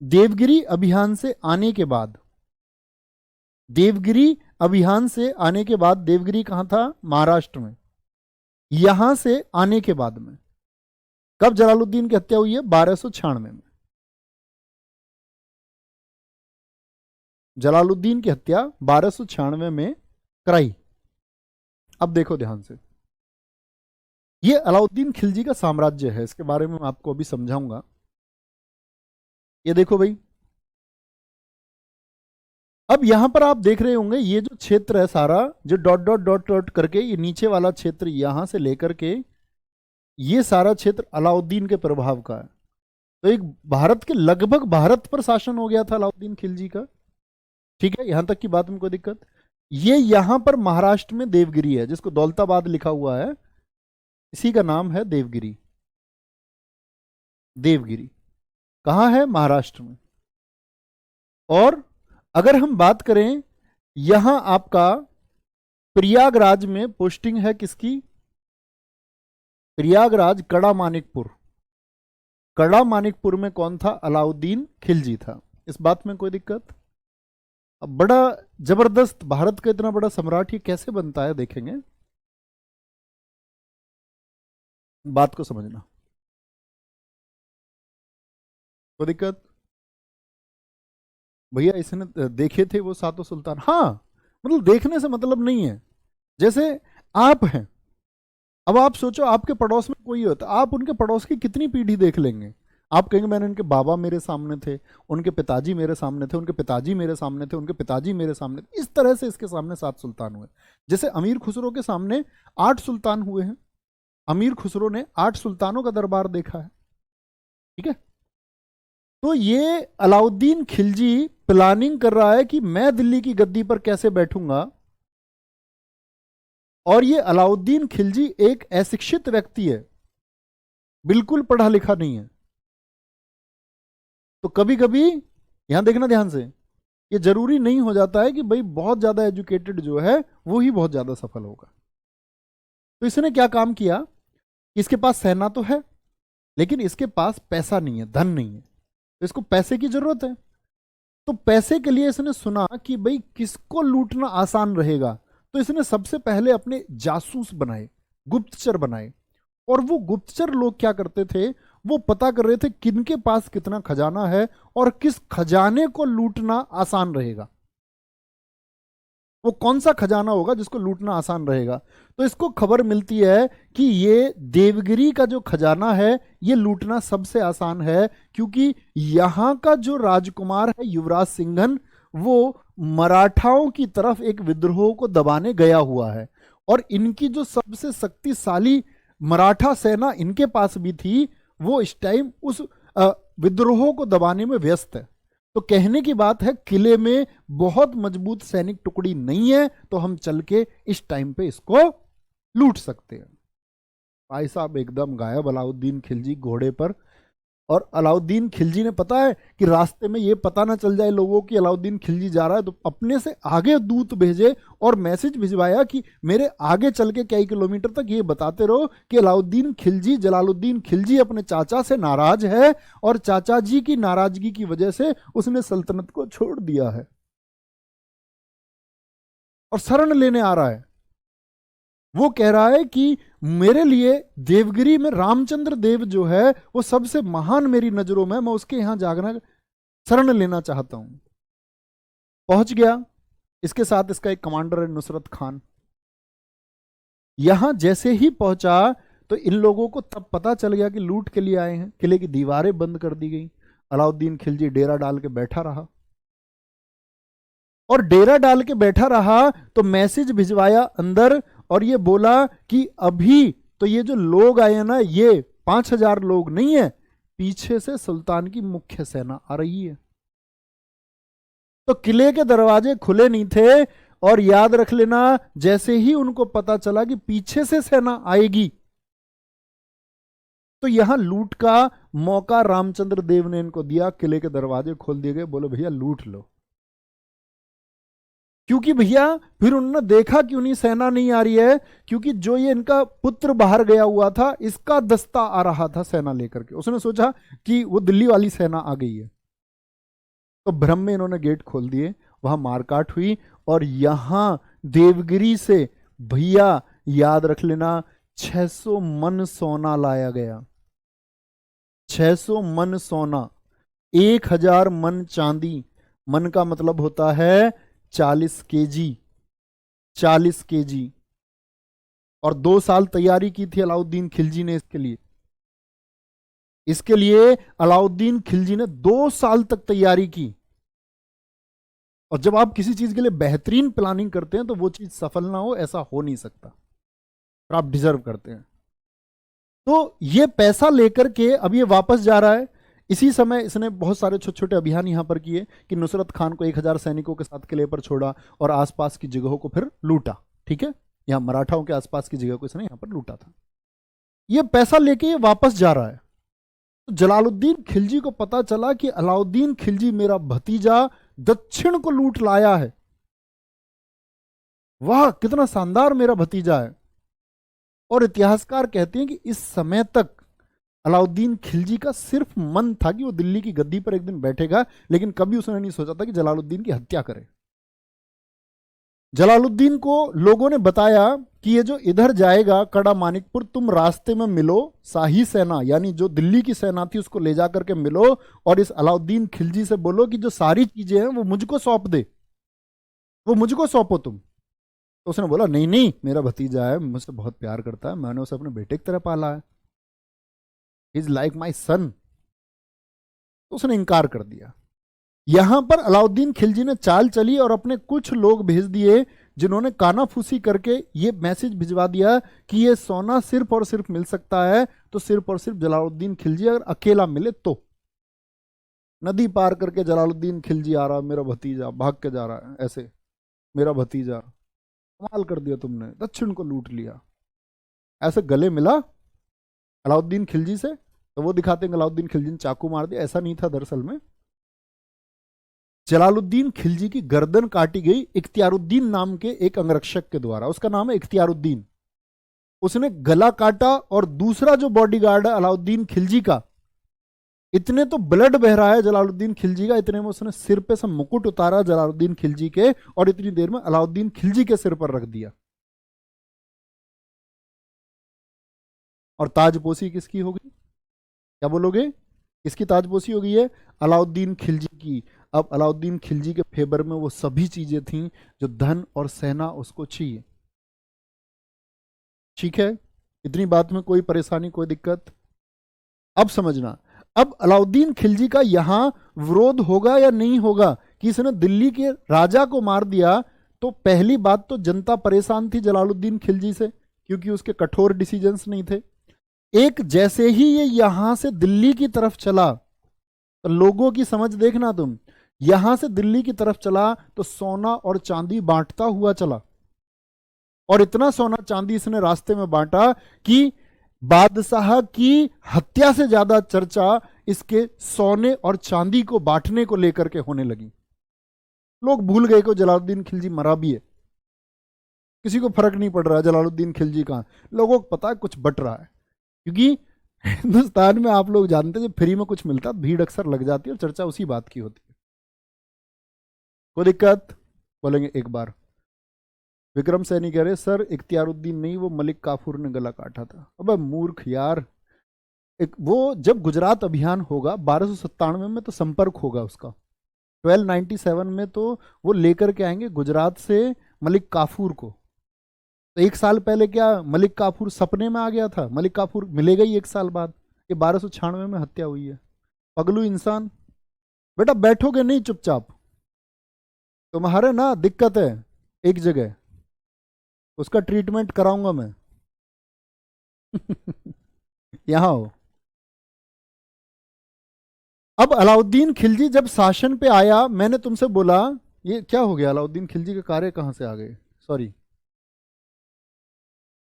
देवगिरी अभियान से आने के बाद, देवगिरी अभियान से आने के बाद, देवगिरी कहां था? महाराष्ट्र में। यहां से आने के बाद में कब जलालुद्दीन की हत्या हुई है? 1296 में जलालुद्दीन की हत्या 1296 में कराई। अब देखो ध्यान से, ये अलाउद्दीन खिलजी का साम्राज्य है, इसके बारे में मैं आपको अभी समझाऊंगा। ये देखो भाई, अब यहां पर आप देख रहे होंगे ये जो क्षेत्र है सारा, जो डॉट डॉट डॉट डॉट करके, ये नीचे वाला क्षेत्र यहां से लेकर के ये सारा क्षेत्र अलाउद्दीन के प्रभाव का है। तो एक भारत के लगभग भारत पर शासन हो गया था अलाउद्दीन खिलजी का। ठीक है, यहां तक की बात में कोई दिक्कत? ये यहां पर महाराष्ट्र में देवगिरी है, जिसको दौलताबाद लिखा हुआ है, इसी का नाम है देवगिरी। देवगिरी कहां है? महाराष्ट्र में। और अगर हम बात करें, यहां आपका प्रयागराज में पोस्टिंग है किसकी? प्रयागराज कड़ा मानिकपुर। कड़ा मानिकपुर में कौन था? अलाउद्दीन खिलजी था। इस बात में कोई दिक्कत? अब बड़ा जबरदस्त, भारत का इतना बड़ा सम्राट ये कैसे बनता है, देखेंगे। बात को समझना, कोई दिक्कत? भैया इसने देखे थे वो 7 सुल्तान? हाँ, मतलब देखने से मतलब नहीं है। जैसे आप हैं, अब आप सोचो आपके पड़ोस में कोई होता, आप उनके पड़ोस की कितनी पीढ़ी देख लेंगे। आप कहेंगे मैंने उनके बाबा मेरे सामने थे, उनके पिताजी मेरे सामने थे, उनके पिताजी मेरे सामने थे, उनके पिताजी मेरे सामने थे। इस तरह से इसके सामने 7 सुल्तान हुए। जैसे अमीर खुसरो के सामने 8 सुल्तान हुए हैं। अमीर खुसरो ने 8 सुल्तानों का दरबार देखा है। ठीक है, तो ये अलाउद्दीन खिलजी प्लानिंग कर रहा है कि मैं दिल्ली की गद्दी पर कैसे बैठूंगा। और ये अलाउद्दीन खिलजी एक अशिक्षित व्यक्ति है, बिल्कुल पढ़ा लिखा नहीं है। तो कभी कभी यहां देखना ध्यान से, ये जरूरी नहीं हो जाता है कि भाई बहुत ज्यादा एजुकेटेड जो है वो ही बहुत ज्यादा सफल होगा। तो इसने क्या काम किया, इसके पास सेना तो है, लेकिन इसके पास पैसा नहीं है, धन नहीं है। तो इसको पैसे की जरूरत है। तो पैसे के लिए इसने सुना कि भाई किसको लूटना आसान रहेगा, तो इसने सबसे पहले अपने जासूस बनाए, गुप्तचर बनाए। और वो गुप्तचर लोग क्या करते थे, वो पता कर रहे थे किनके पास कितना खजाना है और किस खजाने को लूटना आसान रहेगा। वो कौन सा खजाना होगा जिसको लूटना आसान रहेगा। तो इसको खबर मिलती है कि ये देवगिरी का जो खजाना है ये लूटना सबसे आसान है, क्योंकि यहाँ का जो राजकुमार है युवराज सिंघन, वो मराठाओं की तरफ एक विद्रोह को दबाने गया हुआ है, और इनकी जो सबसे शक्तिशाली मराठा सेना इनके पास भी थी, वो इस टाइम उस विद्रोह को दबाने में व्यस्त है। तो कहने की बात है किले में बहुत मजबूत सैनिक टुकड़ी नहीं है, तो हम चल के इस टाइम पे इसको लूट सकते हैं। भाई साहब एकदम गायब अलाउद्दीन खिलजी घोड़े पर, और अलाउद्दीन खिलजी ने पता है कि रास्ते में ये पता ना चल जाए लोगों की अलाउद्दीन खिलजी जा रहा है, तो अपने से आगे दूत भेजे और मैसेज भिजवाया कि मेरे आगे चल के कई किलोमीटर तक ये बताते रहो कि अलाउद्दीन खिलजी, जलालुद्दीन खिलजी अपने चाचा से नाराज है, और चाचा जी की नाराजगी की वजह से उसने सल्तनत को छोड़ दिया है और शरण लेने आ रहा है। वो कह रहा है कि मेरे लिए देवगिरी में रामचंद्र देव जो है वो सबसे महान मेरी नजरों में, मैं उसके यहां जागना शरण लेना चाहता हूं। पहुंच गया। इसके साथ इसका एक कमांडर है नुसरत खान। यहां जैसे ही पहुंचा तो इन लोगों को तब पता चल गया कि लूट के लिए आए हैं। किले की दीवारें बंद कर दी गई। अलाउद्दीन खिलजी डेरा डाल के बैठा रहा, और डेरा डाल के बैठा रहा तो मैसेज भिजवाया अंदर, और ये बोला कि अभी तो ये जो लोग आए हैं ना, ये 5,000 लोग नहीं है, पीछे से सुल्तान की मुख्य सेना आ रही है। तो किले के दरवाजे खुले नहीं थे, और याद रख लेना जैसे ही उनको पता चला कि पीछे से सेना आएगी, तो यहां लूट का मौका रामचंद्र देव ने इनको दिया। किले के दरवाजे खोल दिए गए, बोले भैया लूट लो। क्योंकि भैया फिर उन्होंने देखा कि उन्हीं सेना नहीं आ रही है, क्योंकि जो ये इनका पुत्र बाहर गया हुआ था इसका दस्ता आ रहा था सेना लेकर के। उसने सोचा कि वो दिल्ली वाली सेना आ गई है, तो भ्रम में इन्होंने गेट खोल दिए। वहां मारकाट हुई, और यहां देवगिरी से भैया याद रख लेना 600 मन सोना लाया गया। 600 मन सोना, 1000 मन चांदी। मन का मतलब होता है 40 केजी। 40 केजी। और 2 साल तैयारी की थी अलाउद्दीन खिलजी ने इसके लिए। इसके लिए अलाउद्दीन खिलजी ने 2 साल तक तैयारी की। और जब आप किसी चीज के लिए बेहतरीन प्लानिंग करते हैं तो वो चीज सफल ना हो, ऐसा हो नहीं सकता, और आप डिजर्व करते हैं। तो ये पैसा लेकर के अब ये वापस जा रहा है। इसी समय इसने बहुत सारे छोटे छोटे अभियान यहां पर किए कि नुसरत खान को 1000 सैनिकों के साथ किले पर छोड़ा और आसपास की जगहों को फिर लूटा। ठीक है, यहां मराठाओं के आसपास की जगह को इसने यहां पर लूटा था। ये पैसा लेके ये वापस जा रहा है। तो जलालुद्दीन खिलजी को पता चला कि अलाउद्दीन खिलजी मेरा भतीजा दक्षिण को लूट लाया है। वाह कितना शानदार मेरा भतीजा है। और इतिहासकार कहते हैं कि इस समय तक अलाउद्दीन खिलजी का सिर्फ मन था कि वो दिल्ली की गद्दी पर एक दिन बैठेगा, लेकिन कभी उसने नहीं सोचा था कि जलालुद्दीन की हत्या करे। जलालुद्दीन को लोगों ने बताया कि ये जो इधर जाएगा कड़ा मानिकपुर, तुम रास्ते में मिलो शाही सेना, यानी जो दिल्ली की सेना थी उसको ले जाकर के मिलो, और इस अलाउद्दीन खिलजी से बोलो कि जो सारी चीजें हैं वो मुझको सौंप दे, वो मुझको सौंपो तुम। तो उसने बोला नहीं नहीं, मेरा भतीजा है, मुझसे बहुत प्यार करता है, मैंने उसे अपने बेटे की तरह पाला है, इज लाइक माई सन। तो उसने इनकार कर दिया। यहां पर अलाउद्दीन खिलजी ने चाल चली और अपने कुछ लोग भेज दिए जिन्होंने कानाफूसी करके ये मैसेज भिजवा दिया कि ये सोना सिर्फ और सिर्फ मिल सकता है तो सिर्फ और सिर्फ जलालुद्दीन खिलजी अगर अकेला मिले तो। नदी पार करके जलालुद्दीन खिलजी आ रहा, मेरा भतीजा भाग के जा रहा है ऐसे, मेरा भतीजा, कमाल कर दिया तुमने, दक्षिण को लूट लिया। ऐसे गले मिला अलाउद्दीन खिलजी से, तो वो दिखाते हैं अलाउद्दीन खिलजी ने चाकू मार दिया। ऐसा नहीं था दरअसल में, जलालुद्दीन खिलजी की गर्दन काटी गई इख्तियारुद्दीन नाम के एक अंगरक्षक के द्वारा। उसका नाम है इख्तियारुद्दीन। उसने गला काटा, और दूसरा जो बॉडीगार्ड है अलाउद्दीन खिलजी का, इतने तो ब्लड बह रहा है जलालुद्दीन खिलजी का, इतने में उसने सिर पे से मुकुट उतारा जलालुद्दीन खिलजी के, और इतनी देर में अलाउद्दीन खिलजी के सिर पर रख दिया। और ताजपोशी किसकी होगी, क्या बोलोगे, किसकी ताजपोशी हो गई है, अलाउद्दीन खिलजी की। अब अलाउद्दीन खिलजी के फेवर में वो सभी चीजें थीं जो धन और सेना उसको चाहिए। ठीक है, इतनी बात में कोई परेशानी, कोई दिक्कत? अब समझना, अब अलाउद्दीन खिलजी का यहां विरोध होगा या नहीं होगा कि इसने दिल्ली के राजा को मार दिया। तो पहली बात तो जनता परेशान थी जलालुद्दीन खिलजी से, क्योंकि उसके कठोर डिसीजंस नहीं थे। एक जैसे ही ये यहां से दिल्ली की तरफ चला, तो लोगों की समझ देखना तुम, यहां से दिल्ली की तरफ चला तो सोना और चांदी बांटता हुआ चला, और इतना सोना चांदी इसने रास्ते में बांटा कि बादशाह की हत्या से ज्यादा चर्चा इसके सोने और चांदी को बांटने को लेकर के होने लगी। लोग भूल गए कि जलालुद्दीन खिलजी मरा भी है, किसी को फर्क नहीं पड़ रहा है जलालुद्दीन खिलजी कहां, लोगों को पता है कुछ बट रहा है। क्योंकि हिंदुस्तान में आप लोग जानते हैं जब फ्री में कुछ मिलता है भीड़ अक्सर लग जाती है और चर्चा उसी बात की होती है। कोई दिक्कत? बोलेंगे एक बार। विक्रम सैनी कह रहे सर इख्तियारुद्दीन नहीं, वो मलिक काफूर ने गला काटा था। अबे मूर्ख यार, एक वो जब गुजरात अभियान होगा 1297 में तो संपर्क होगा उसका, 1297 में तो वो लेकर के आएंगे गुजरात से मलिक काफूर को। तो एक साल पहले क्या मलिक काफूर सपने में आ गया था? मलिक काफूर मिलेगा ही एक साल बाद। ये 1296 में हत्या हुई है। पगलू इंसान, बेटा बैठोगे नहीं चुपचाप, तुम्हारे ना दिक्कत है एक जगह, उसका ट्रीटमेंट कराऊंगा मैं। यहां हो। अब अलाउद्दीन खिलजी जब शासन पे आया, मैंने तुमसे बोला ये क्या हो गया, अलाउद्दीन खिलजी के कार्य कहां से आ गए? सॉरी,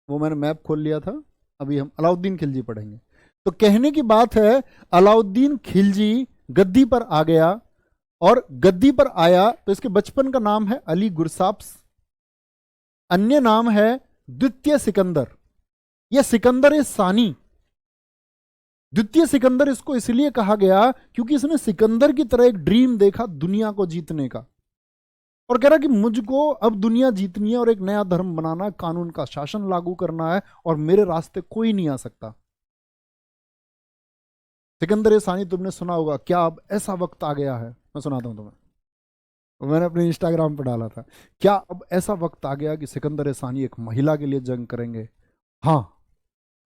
वो मैंने मैप खोल लिया था, अभी हम अलाउद्दीन खिलजी पढ़ेंगे। तो कहने की बात है अलाउद्दीन खिलजी गद्दी पर आ गया, और गद्दी पर आया तो इसके बचपन का नाम है अली गुरसाप्स, अन्य नाम है द्वितीय सिकंदर। यह सिकंदर सानी, द्वितीय सिकंदर इसको इसलिए कहा गया क्योंकि इसने सिकंदर की तरह एक ड्रीम देखा दुनिया को जीतने का, और कह रहा कि मुझको अब दुनिया जीतनी है और एक नया धर्म बनाना है, कानून का शासन लागू करना है, और मेरे रास्ते कोई नहीं आ सकता। सिकंदर सानी तुमने सुना होगा, क्या अब ऐसा वक्त आ गया है? मैं सुनाता हूं तुम्हें, मैंने अपने इंस्टाग्राम पर डाला था, क्या अब ऐसा वक्त आ गया कि सिकंदर सानी एक महिला के लिए जंग करेंगे? हाँ,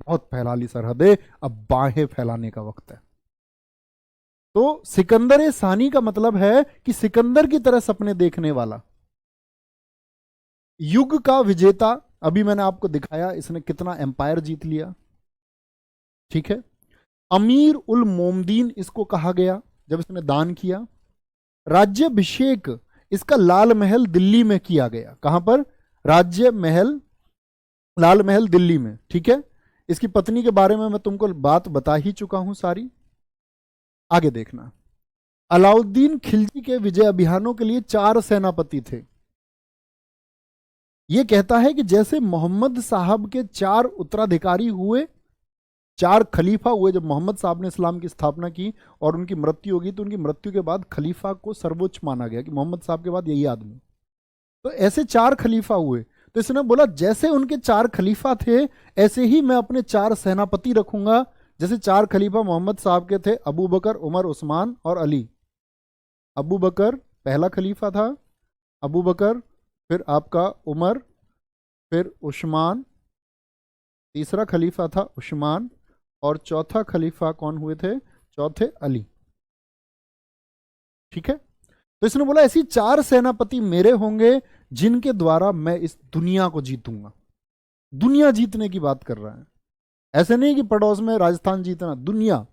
बहुत फैला ली सरहदें, अब बाहें फैलाने का वक्त है। तो सिकंदर सानी का मतलब है कि सिकंदर की तरह सपने देखने वाला, युग का विजेता। अभी मैंने आपको दिखाया इसने कितना एम्पायर जीत लिया। ठीक है, अमीर उल मोमदीन इसको कहा गया जब इसने दान किया। राज्याभिषेक इसका लाल महल दिल्ली में किया गया। कहां पर? राज्य महल, लाल महल दिल्ली में। ठीक है, इसकी पत्नी के बारे में मैं तुमको बात बता ही चुका हूं सारी, आगे देखना। अलाउद्दीन खिलजी के विजय अभियानों के लिए 4 सेनापति थे। यह कहता है कि जैसे मोहम्मद साहब के 4 उत्तराधिकारी हुए, 4 खलीफा हुए, जब मोहम्मद साहब ने इस्लाम की स्थापना की और उनकी मृत्यु होगी, तो उनकी मृत्यु के बाद खलीफा को सर्वोच्च माना गया कि मोहम्मद साहब के बाद यही आदमी। तो ऐसे 4 खलीफा हुए। तो इसने बोला जैसे उनके 4 खलीफा थे ऐसे ही मैं अपने 4 सेनापति रखूंगा। जैसे 4 खलीफा मोहम्मद साहब के थे, अबू बकर, उमर, उस्मान और अली। अबू बकर पहला खलीफा था, अबू बकर, फिर आपका उमर, फिर उस्मान, तीसरा खलीफा था उस्मान, और चौथा खलीफा कौन हुए थे? चौथे अली। ठीक है, तो इसने बोला ऐसी 4 सेनापति मेरे होंगे जिनके द्वारा मैं इस दुनिया को जीतूंगा। दुनिया जीतने की बात कर रहा है, ऐसे नहीं कि पड़ोस में राजस्थान जीतना, दुनिया।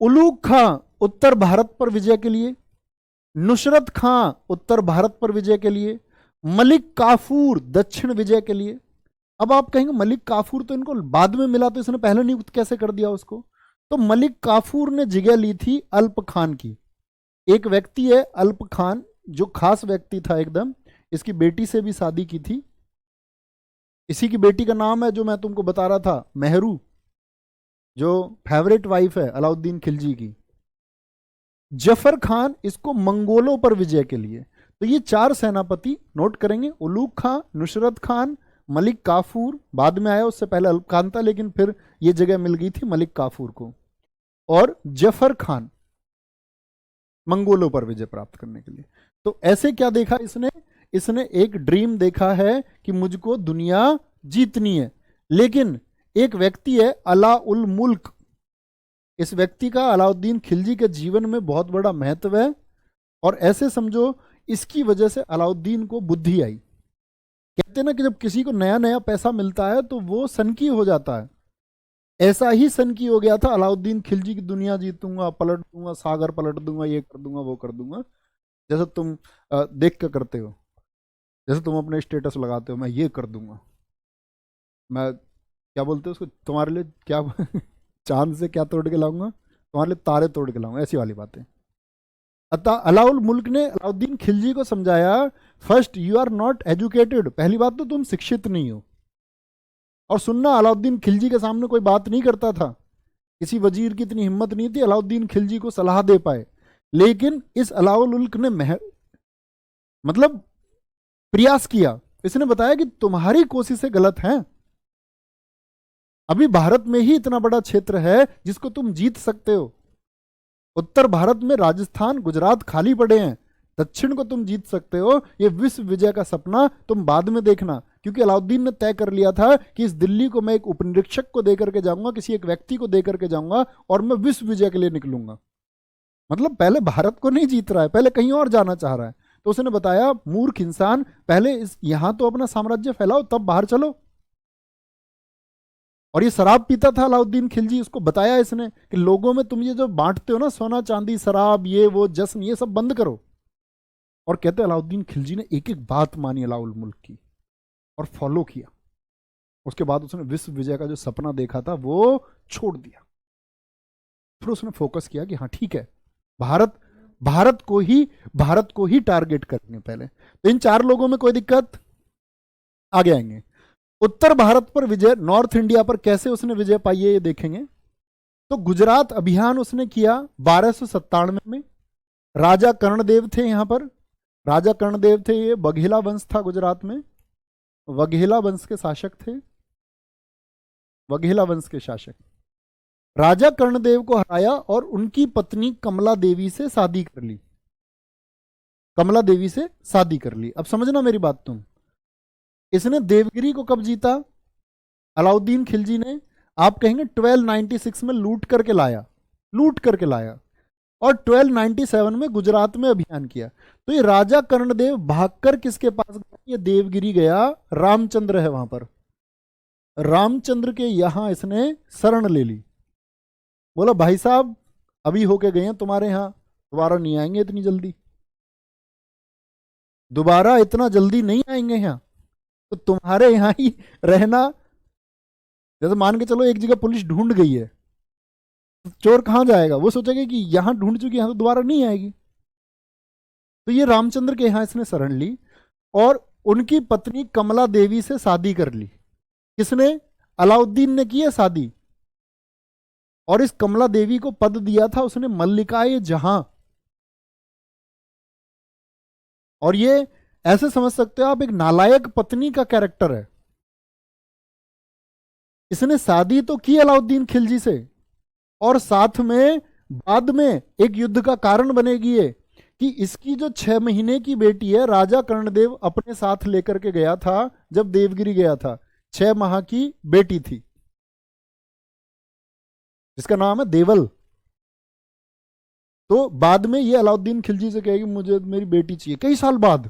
उलूग खां उत्तर भारत पर विजय के लिए, नुसरत खां उत्तर भारत पर विजय के लिए, मलिक काफूर दक्षिण विजय के लिए। अब आप कहेंगे मलिक काफूर तो इनको बाद में मिला, तो इसने पहले नियुक्त कैसे कर दिया उसको? तो मलिक काफूर ने जगह ली थी अल्प खान की। एक व्यक्ति है अल्प खान, जो खास व्यक्ति था एकदम, इसकी बेटी से भी शादी की थी। इसी की बेटी का नाम है जो मैं तुमको बता रहा था, मेहरू, जो फेवरेट वाइफ है अलाउद्दीन खिलजी की। जफर खान इसको मंगोलों पर विजय के लिए। तो ये 4 सेनापति नोट करेंगे, उलूग खां, नुसरत खान, मलिक काफूर, बाद में आया, उससे पहले अल्प खान था, लेकिन फिर ये जगह मिल गई थी मलिक काफूर को। और जफर खान, मंगोलों पर विजय प्राप्त करने के लिए। तो ऐसे क्या देखा इसने, इसने एक ड्रीम देखा है कि मुझको दुनिया जीतनी है। लेकिन एक व्यक्ति है अला उल मुल्क, इस व्यक्ति का अलाउद्दीन खिलजी के जीवन में बहुत बड़ा महत्व है, और ऐसे समझो इसकी वजह से अलाउद्दीन को बुद्धि आई। कहते हैं ना कि जब किसी को नया नया पैसा मिलता है तो वो सनकी हो जाता है, ऐसा ही सनकी हो गया था अलाउद्दीन खिलजी की, दुनिया जीतूंगा, पलट दूंगा, सागर पलट दूंगा, ये कर दूंगा, वो कर दूंगा। जैसे तुम देख के करते हो, जैसे तुम अपने स्टेटस लगाते हो, मैं ये कर दूंगा, मैं क्या बोलते हो उसको, तुम्हारे लिए क्या चांद से क्या तोड़ के लाऊंगा, तुम्हारे लिए तारे तोड़ के लाऊंगा, ऐसी वाली बातें। अतः अलाउल मुल्क ने अलाउद्दीन खिलजी को समझाया, first you are not educated, पहली बात तो तुम शिक्षित नहीं हो। और सुनना, अलाउद्दीन खिलजी के सामने कोई बात नहीं करता था, किसी वजीर की इतनी हिम्मत नहीं थी अलाउद्दीन खिलजी को सलाह दे पाए। लेकिन इस अलाउल मुल्क ने मतलब प्रयास किया, इसने बताया कि तुम्हारी कोशिशें गलत हैं, अभी भारत में ही इतना बड़ा क्षेत्र है जिसको तुम जीत सकते हो। उत्तर भारत में राजस्थान गुजरात खाली पड़े हैं, दक्षिण को तुम जीत सकते हो। ये विश्व विजय का सपना तुम बाद में देखना, क्योंकि अलाउद्दीन ने तय कर लिया था कि इस दिल्ली को मैं एक उपनिरीक्षक को देकर के जाऊंगा, किसी एक व्यक्ति को देकर के जाऊंगा, और मैं विश्व विजय के लिए निकलूंगा। मतलब पहले भारत को नहीं जीत रहा है, पहले कहीं और जाना चाह रहा है। तो उसने बताया, मूर्ख इंसान, पहले यहां तो अपना साम्राज्य फैलाओ, तब बाहर चलो। और ये शराब पीता था अलाउद्दीन खिलजी, उसको बताया इसने कि लोगों में तुम ये जो बांटते हो ना, सोना चांदी शराब ये वो जश्न, ये सब बंद करो। और कहते अलाउद्दीन खिलजी ने एक एक बात मानी अलाउल मुल्क की और फॉलो किया। उसके बाद उसने विश्व विजय का जो सपना देखा था वो छोड़ दिया। फिर उसने फोकस किया कि हाँ ठीक है, भारत को ही टारगेट करेंगे पहले। तो इन चार लोगों में कोई दिक्कत, आगे आएंगे। उत्तर भारत पर विजय, नॉर्थ इंडिया पर कैसे उसने विजय पाई है ये देखेंगे। तो गुजरात अभियान उसने किया 1297 में। राजा कर्णदेव थे यहां पर, राजा कर्णदेव थे, ये बघेला वंश था गुजरात में, वघेला वंश के शासक थे, वघेला वंश के शासक। राजा कर्णदेव को हराया और उनकी पत्नी कमला देवी से शादी कर ली, कमला देवी से शादी कर ली। अब समझना मेरी बात तुम, इसने देवगिरी को कब जीता अलाउद्दीन खिलजी ने, आप कहेंगे 1296 में लूट करके लाया, लूट करके लाया, और 1297 में गुजरात में अभियान किया। तो ये राजा कर्णदेव भागकर किसके पास गया, ये देवगिरी गया, रामचंद्र है वहां पर, रामचंद्र के यहां इसने शरण ले ली। बोला भाई साहब अभी होके गए हैं तुम्हारे यहां, दोबारा नहीं आएंगे इतनी जल्दी, दोबारा इतना जल्दी नहीं आएंगे यहां, तो तुम्हारे यहां ही रहना। जैसे मान के चलो एक जगह पुलिस ढूंढ गई है, तो चोर कहां जाएगा, वो सोचेगा कि यहां ढूंढ चुकी है तो दोबारा नहीं आएगी। तो ये रामचंद्र के यहां इसने शरण ली और उनकी पत्नी कमला देवी से शादी कर ली। किसने, अलाउद्दीन ने की है शादी, और इस कमला देवी को पद दिया था उसने मल्लिकाए जहां। और ये ऐसे समझ सकते हो आप, एक नालायक पत्नी का कैरेक्टर है। इसने शादी तो की अलाउद्दीन खिलजी से, और साथ में बाद में एक युद्ध का कारण बनेगी ये कि इसकी जो 6 महीने की बेटी है, राजा कर्णदेव अपने साथ लेकर के गया था जब देवगिरी गया था, 6 माह की बेटी थी जिसका नाम है देवल। तो बाद में ये अलाउद्दीन खिलजी से कहेगी मुझे मेरी बेटी चाहिए, कई साल बाद,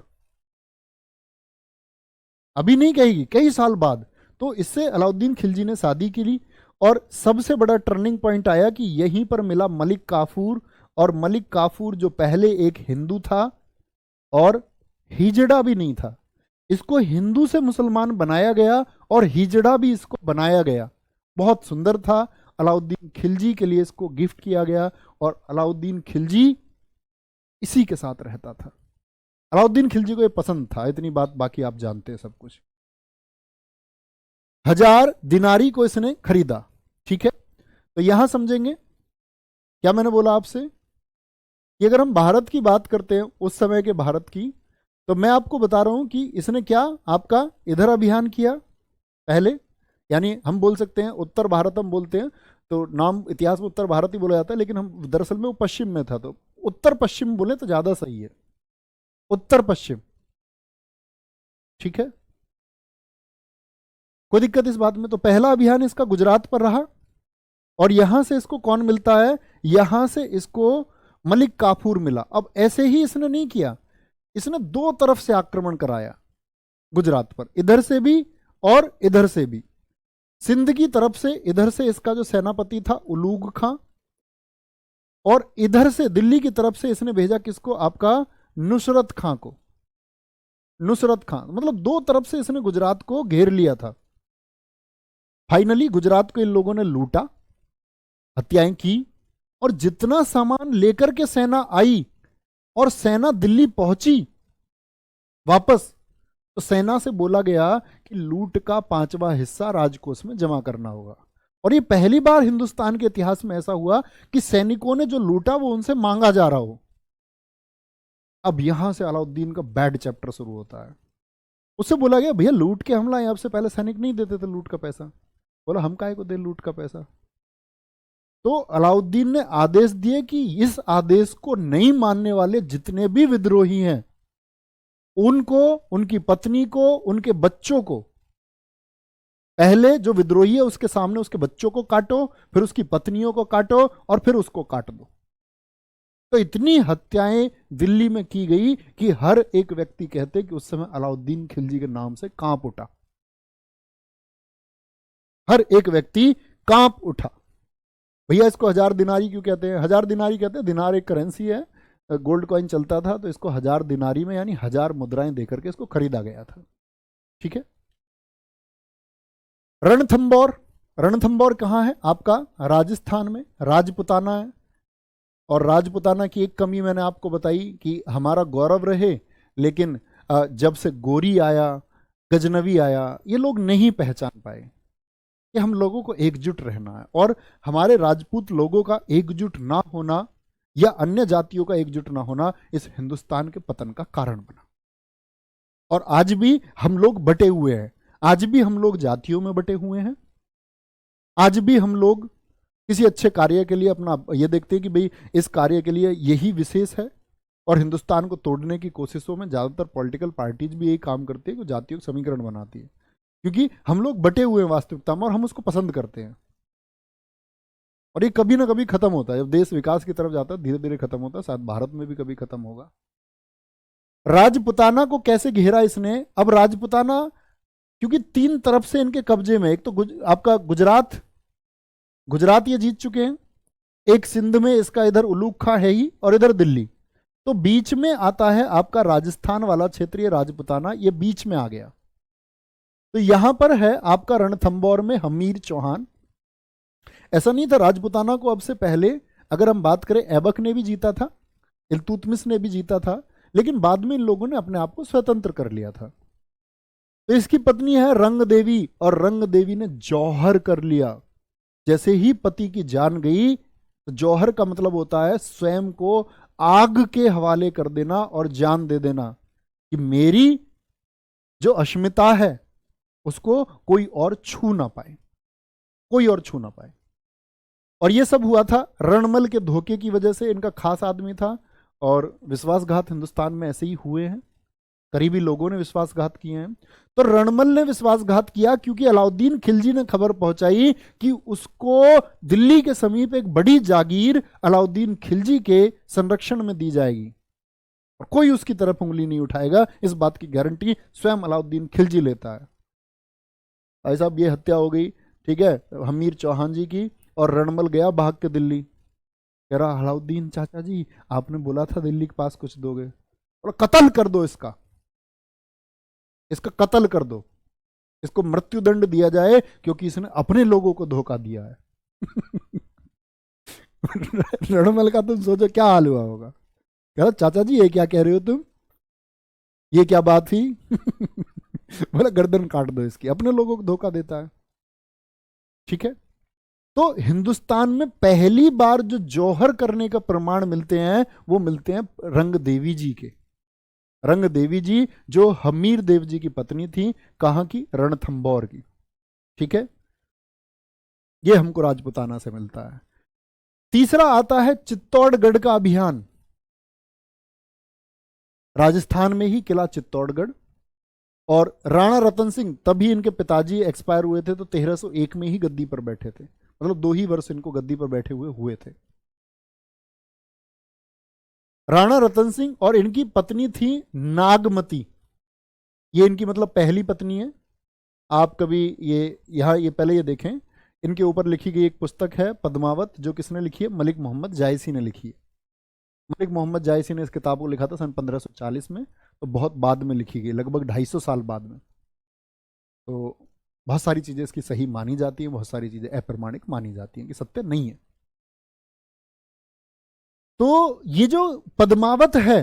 अभी नहीं कहेगी, कई साल बाद। तो इससे अलाउद्दीन खिलजी ने शादी की ली, और सबसे बड़ा टर्निंग पॉइंट आया कि यहीं पर मिला मलिक काफूर। और मलिक काफूर जो पहले एक हिंदू था और हिजड़ा भी नहीं था, इसको हिंदू से मुसलमान बनाया गया और हिजड़ा भी इसको बनाया गया, बहुत सुंदर था। अलाउद्दीन खिलजी के लिए इसको गिफ्ट किया गया और अलाउद्दीन खिलजी इसी के साथ रहता था। अलाउद्दीन खिलजी को ये पसंद था, इतनी बात बाकी आप जानते हैं सब कुछ। 1000 दिनारी को इसने खरीदा, ठीक है। तो यहां समझेंगे क्या मैंने बोला आपसे कि अगर हम भारत की बात करते हैं उस समय के भारत की, तो मैं आपको बता रहा हूं कि इसने क्या आपका इधर अभियान किया पहले, यानी हम बोल सकते हैं उत्तर भारत हम बोलते हैं, तो नाम इतिहास में उत्तर भारत ही बोला जाता है, लेकिन हम दरअसल में वो पश्चिम में था, तो उत्तर पश्चिम बोले तो ज्यादा सही है, उत्तर पश्चिम। ठीक है, कोई दिक्कत इस बात में? तो पहला अभियान इसका गुजरात पर रहा, और यहां से इसको कौन मिलता है? यहां से इसको मलिक काफूर मिला। अब ऐसे ही इसने नहीं किया, इसने दो तरफ से आक्रमण कराया गुजरात पर, इधर से भी और इधर से भी। सिंध की तरफ से इधर से इसका जो सेनापति था उलूग खां, और इधर से दिल्ली की तरफ से इसने भेजा किसको? आपका नुसरत खां को। नुसरत खां मतलब दो तरफ से इसने गुजरात को घेर लिया था। फाइनली गुजरात को इन लोगों ने लूटा, हत्याएं की, और जितना सामान लेकर के सेना आई और सेना दिल्ली पहुंची वापस, तो सेना से बोला गया कि लूट का 5वां हिस्सा राजकोष में जमा करना होगा। और ये पहली बार हिंदुस्तान के इतिहास में ऐसा हुआ कि सैनिकों ने जो लूटा वो उनसे मांगा जा रहा हो। अब यहां से अलाउद्दीन का बैड चैप्टर शुरू होता है। उससे बोला गया भैया लूट के हमला है, आपसे पहले सैनिक नहीं देते थे लूट का पैसा। बोला हम काहे को दे लूट का पैसा? तो अलाउद्दीन ने आदेश दिए कि इस आदेश को नहीं मानने वाले जितने भी विद्रोही हैं उनको, उनकी पत्नी को, उनके बच्चों को, पहले जो विद्रोही है उसके सामने उसके बच्चों को काटो, फिर उसकी पत्नियों को काटो, और फिर उसको काट दो। तो इतनी हत्याएं दिल्ली में की गई कि हर एक व्यक्ति कहते कि उस समय अलाउद्दीन खिलजी के नाम से कांप उठा। हर एक व्यक्ति कांप उठा। भैया इसको 1000 दिनारी क्यों कहते हैं? 1000 दिनारी कहते हैं, दिनार एक करेंसी है, गोल्ड कॉइन चलता था, तो इसको 1000 दिनारी में यानी 1000 मुद्राएं देकर के इसको खरीदा गया था। ठीक है, रणथंबोर। रणथंबोर कहां है? आपका राजस्थान में, राजपुताना है। और राजपुताना की एक कमी मैंने आपको बताई कि हमारा गौरव रहे, लेकिन जब से गोरी आया, गजनवी आया, ये लोग नहीं पहचान पाए कि हम लोगों को एकजुट रहना है। और हमारे राजपूत लोगों का एकजुट ना होना या अन्य जातियों का एकजुट ना होना इस हिंदुस्तान के पतन का कारण बना। और आज भी हम लोग बटे हुए हैं, आज भी हम लोग जातियों में बटे हुए हैं, आज भी हम लोग किसी अच्छे कार्य के लिए अपना ये देखते हैं कि भाई इस कार्य के लिए यही विशेष है। और हिंदुस्तान को तोड़ने की कोशिशों में ज्यादातर पॉलिटिकल पार्टीज भी यही काम करती है कि जातियों का समीकरण बनाती है, क्योंकि हम लोग बटे हुए हैं वास्तविकता में और हम उसको पसंद करते हैं। और ये कभी ना कभी खत्म होता है, जब देश विकास की तरफ जाता है धीरे धीरे खत्म होता है, शायद भारत में भी कभी खत्म होगा। राजपुताना को कैसे घेरा इसने? अब राजपुताना क्योंकि 3 तरफ से इनके कब्जे में, एक तो आपका गुजरात, गुजरात ये जीत चुके हैं, एक सिंध में इसका इधर उलूग खां है ही, और इधर दिल्ली, तो बीच में आता है आपका राजस्थान वाला क्षेत्रीय राजपुताना, ये बीच में आ गया। तो यहां पर है आपका रणथंबोर में हमीर चौहान। ऐसा नहीं था, राजपुताना को अब से पहले अगर हम बात करें ऐबक ने भी जीता था, इल्तुतमिश ने भी जीता था, लेकिन बाद में इन लोगों ने अपने आप को स्वतंत्र कर लिया था। तो इसकी पत्नी है रंग देवी, और रंग देवी ने जौहर कर लिया। जैसे ही पति की जान गई, तो जौहर का मतलब होता है स्वयं को आग के हवाले कर देना और जान दे देना कि मेरी जो अस्मिता है उसको कोई और छू ना पाए, कोई और छू ना पाए। और ये सब हुआ था रणमल के धोखे की वजह से। इनका खास आदमी था, और विश्वासघात हिंदुस्तान में ऐसे ही हुए हैं, करीबी लोगों ने विश्वासघात किए हैं। तो रणमल ने विश्वासघात किया क्योंकि अलाउद्दीन खिलजी ने खबर पहुंचाई कि उसको दिल्ली के समीप एक बड़ी जागीर अलाउद्दीन खिलजी के संरक्षण में दी जाएगी, और कोई उसकी तरफ उंगली नहीं उठाएगा। इस बात की गारंटी स्वयं अलाउद्दीन खिलजी लेता है। भाई साहब ये हत्या हो गई, ठीक है, हमीर चौहान जी की, और रणमल गया भाग के दिल्ली, कह रहा अलाउद्दीन चाचा जी आपने बोला था दिल्ली के पास कुछ दोगे, और कत्ल कर दो इसका, इसका कत्ल कर दो, इसको मृत्युदंड दिया जाए क्योंकि इसने अपने लोगों को धोखा दिया है। रणमल का तुम सोचो क्या हाल हुआ होगा। कह रहा चाचा जी ये क्या कह रहे हो तुम, ये क्या बात थी? बोला गर्दन काट दो इसकी, अपने लोगों को धोखा देता है। ठीक है, तो हिंदुस्तान में पहली बार जो जौहर करने का प्रमाण मिलते हैं वो मिलते हैं रंग देवी जी के। रंग देवी जी जो हमीर देव जी की पत्नी थी, कहां की? रणथंबोर की। ठीक है, ये हमको राजपुताना से मिलता है। तीसरा आता है चित्तौड़गढ़ का अभियान। राजस्थान में ही किला चित्तौड़गढ़, और राणा रतन सिंह, तभी इनके पिताजी एक्सपायर हुए थे तो 1301 में ही गद्दी पर बैठे थे, मतलब 2 ही वर्ष इनको गद्दी पर बैठे हुए थे। राणा रतन सिंह और इनकी पत्नी थी नागमती, ये इनकी मतलब पहली पत्नी है। आप कभी ये पहले ये देखें, इनके ऊपर लिखी गई एक पुस्तक है पद्मावत, जो किसने लिखी है? मलिक मोहम्मद जायसी ने लिखी है। मलिक मोहम्मद जायसी ने इस किताब को लिखा था सन 1540 में, तो बहुत बाद में लिखी गई, लगभग 250 साल बाद में। तो बहुत सारी चीजें इसकी सही मानी जाती हैं, बहुत सारी चीजें अप्रमाणिक मानी जाती हैं कि सत्य नहीं है। तो ये जो पद्मावत है,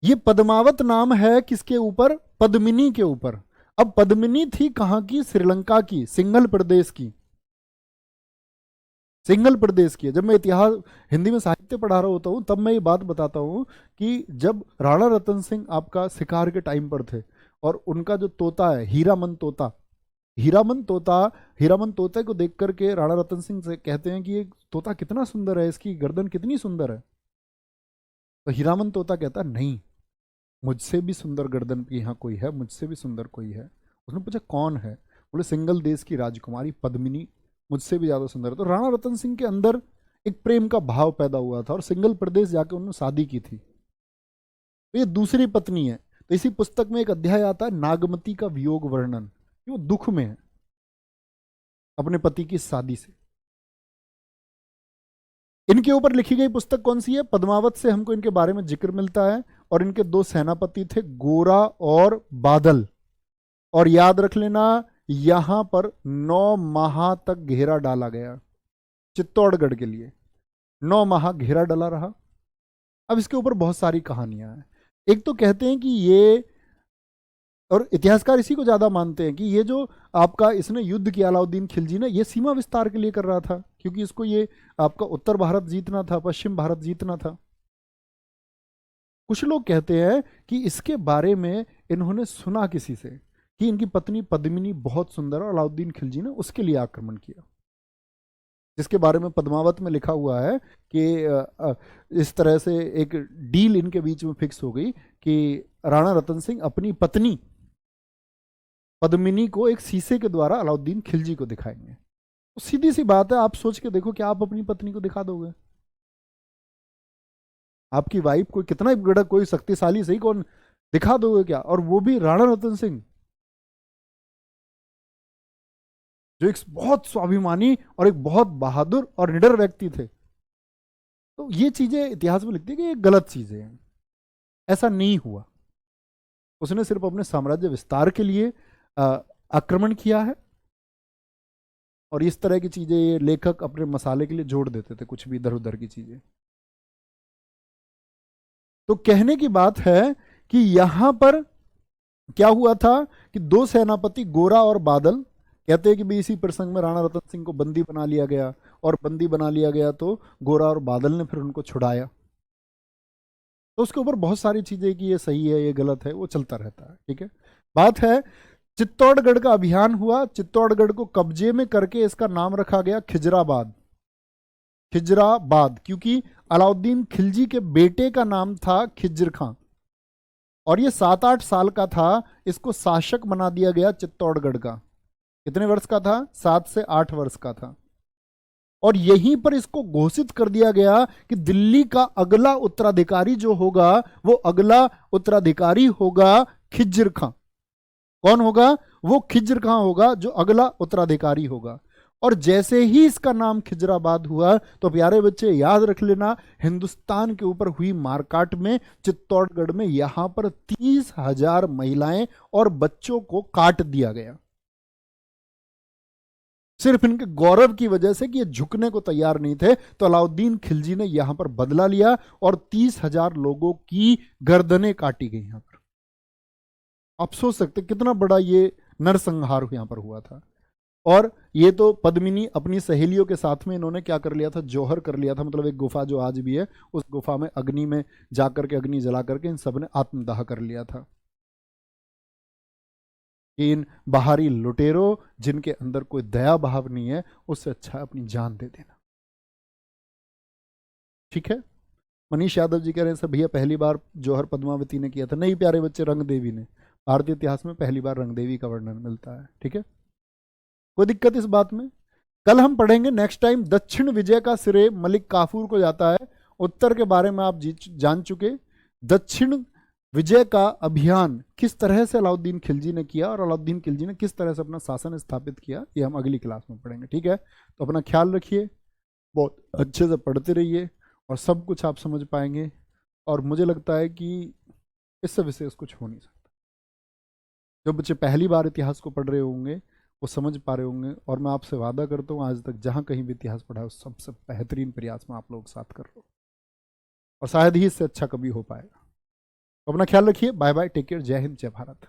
ये पद्मावत नाम है किसके ऊपर? पद्मिनी के ऊपर। अब पद्मिनी थी कहां की? श्रीलंका की, सिंघल प्रदेश की। सिंघल प्रदेश की है। जब मैं इतिहास हिंदी में साहित्य पढ़ा रहा होता हूँ तब मैं ये बात बताता हूँ कि जब राणा रतन सिंह आपका शिकार के टाइम पर थे और उनका जो तोता है हीरामन तोता, हीरामन तोते को देख करके राणा रतन सिंह से कहते हैं कि ये तोता कितना सुंदर है, इसकी गर्दन कितनी सुंदर है। तो हीरामन तोता कहता नहीं, मुझसे भी सुंदर गर्दन की यहाँ कोई है, मुझसे भी सुंदर कोई है। उसने पूछा कौन है? बोले सिंघल देश की राजकुमारी पद्मिनी मुझसे भी ज्यादा सुंदर है। तो राणा रतन सिंह के अंदर एक प्रेम का भाव पैदा हुआ था और सिंघल प्रदेश जाके उन्होंने शादी की थी। तो ये दूसरी पत्नी है। तो इसी पुस्तक में एक अध्याय आता है नागमती का वियोग वर्णन, वो दुख में है अपने पति की शादी से। इनके ऊपर लिखी गई पुस्तक कौन सी है? पद्मावत से हमको इनके बारे में जिक्र मिलता है। और इनके 2 सेनापति थे, गोरा और बादल। और याद रख लेना, यहां पर 9 माह तक घेरा डाला गया चित्तौड़गढ़ के लिए। 9 माह घेरा डाला रहा। अब इसके ऊपर बहुत सारी कहानियां हैं। एक तो कहते हैं कि ये, और इतिहासकार इसी को ज्यादा मानते हैं कि ये जो आपका इसने युद्ध किया अलाउद्दीन खिलजी ने, ये सीमा विस्तार के लिए कर रहा था, क्योंकि इसको ये आपका उत्तर भारत जीतना था, पश्चिम भारत जीतना था। कुछ लोग कहते हैं कि इसके बारे में इन्होंने सुना किसी से कि इनकी पत्नी पद्मिनी बहुत सुंदर है, और अलाउद्दीन खिलजी ने उसके लिए आक्रमण किया, जिसके बारे में पद्मावत में लिखा हुआ है कि इस तरह से एक डील इनके बीच में फिक्स हो गई कि राणा रतन सिंह अपनी पत्नी पद्मिनी को एक शीशे के द्वारा अलाउद्दीन खिलजी को दिखाएंगे। तो सीधी सी बात है, आप सोच के देखो कि आप अपनी पत्नी को दिखा दोगे? आपकी वाइफ कोई कितना भी बड़ा कोई शक्तिशाली सही, कौन दिखा दोगे क्या? और वो भी राणा रतन सिंह, जो एक बहुत स्वाभिमानी और एक बहुत बहादुर और निडर व्यक्ति थे। तो ये चीजें इतिहास में लिखती है कि ये गलत चीजें हैं, ऐसा नहीं हुआ। उसने सिर्फ अपने साम्राज्य विस्तार के लिए आक्रमण किया है, और इस तरह की चीजें ये लेखक अपने मसाले के लिए जोड़ देते थे, कुछ भी इधर उधर की चीजें। तो कहने की बात है कि यहां पर क्या हुआ था कि 2 सेनापति गोरा और बादल, कहते हैं कि भी इसी प्रसंग में राणा रतन सिंह को बंदी बना लिया गया, और बंदी बना लिया गया तो गोरा और बादल ने फिर उनको छुड़ाया। तो उसके ऊपर बहुत सारी चीजें कि ये सही है ये गलत है, वो चलता रहता है। ठीक है, बात है चित्तौड़गढ़ का अभियान हुआ। चित्तौड़गढ़ को कब्जे में करके इसका नाम रखा गया खिजराबाद। खिजराबाद क्योंकि अलाउद्दीन खिलजी के बेटे का नाम था खिज्र खां, और ये 7-8 साल का था। इसको शासक बना दिया गया चित्तौड़गढ़ का। कितने वर्ष का था? 7 से 8 वर्ष का था। और यहीं पर इसको घोषित कर दिया गया कि दिल्ली का अगला उत्तराधिकारी जो होगा, वो अगला उत्तराधिकारी होगा खिज्र खां। कौन होगा? वो खिज्र खां होगा जो अगला उत्तराधिकारी होगा। और जैसे ही इसका नाम खिजराबाद हुआ, तो प्यारे बच्चे याद रख लेना, हिंदुस्तान के ऊपर हुई मारकाट में चित्तौड़गढ़ में यहां पर 30,000 महिलाएं और बच्चों को काट दिया गया, सिर्फ इनके गौरव की वजह से कि ये झुकने को तैयार नहीं थे। तो अलाउद्दीन खिलजी ने यहां पर बदला लिया और 30,000 लोगों की गर्दनें काटी गई यहां पर। आप सोच सकते कितना बड़ा ये नरसंहार यहां पर हुआ था। और ये तो पद्मिनी अपनी सहेलियों के साथ में इन्होंने क्या कर लिया था? जौहर कर लिया था, मतलब एक गुफा जो आज भी है, उस गुफा में अग्नि में जाकर के, अग्नि जला करके इन सब ने आत्मदाह कर लिया था। कि इन बाहरी लुटेरों जिनके अंदर कोई दया भाव नहीं है, उससे अच्छा है अपनी जान दे देना। ठीक है। मनीष यादव जी कह रहे हैं सर भैया पहली बार जौहर पद्मावती ने किया था। नहीं प्यारे बच्चे, रंग देवी ने। भारतीय इतिहास में पहली बार रंग देवी का वर्णन मिलता है। ठीक है, कोई दिक्कत इस बात में? कल हम पढ़ेंगे नेक्स्ट टाइम दक्षिण विजय का श्रेय मलिक काफूर को जाता है। उत्तर के बारे में आप जान चुके। दक्षिण विजय का अभियान किस तरह से अलाउद्दीन खिलजी ने किया और अलाउद्दीन खिलजी ने किस तरह से अपना शासन स्थापित किया, ये हम अगली क्लास में पढ़ेंगे। ठीक है, तो अपना ख्याल रखिए, बहुत अच्छे से पढ़ते रहिए और सब कुछ आप समझ पाएंगे। और मुझे लगता है कि इससे विशेष कुछ हो नहीं सकता। जो बच्चे पहली बार इतिहास को पढ़ रहे होंगे वो समझ पा रहे होंगे, और मैं आपसे वादा करता हूँ आज तक जहाँ कहीं भी इतिहास पढ़ा है उस सबसे बेहतरीन प्रयास में आप लोग साथ कर रहे हो, और शायद ही इससे अच्छा कभी हो पाएगा। तो अपना ख्याल रखिए। बाय बाय, टेक केयर, जय हिंद, जय भारत।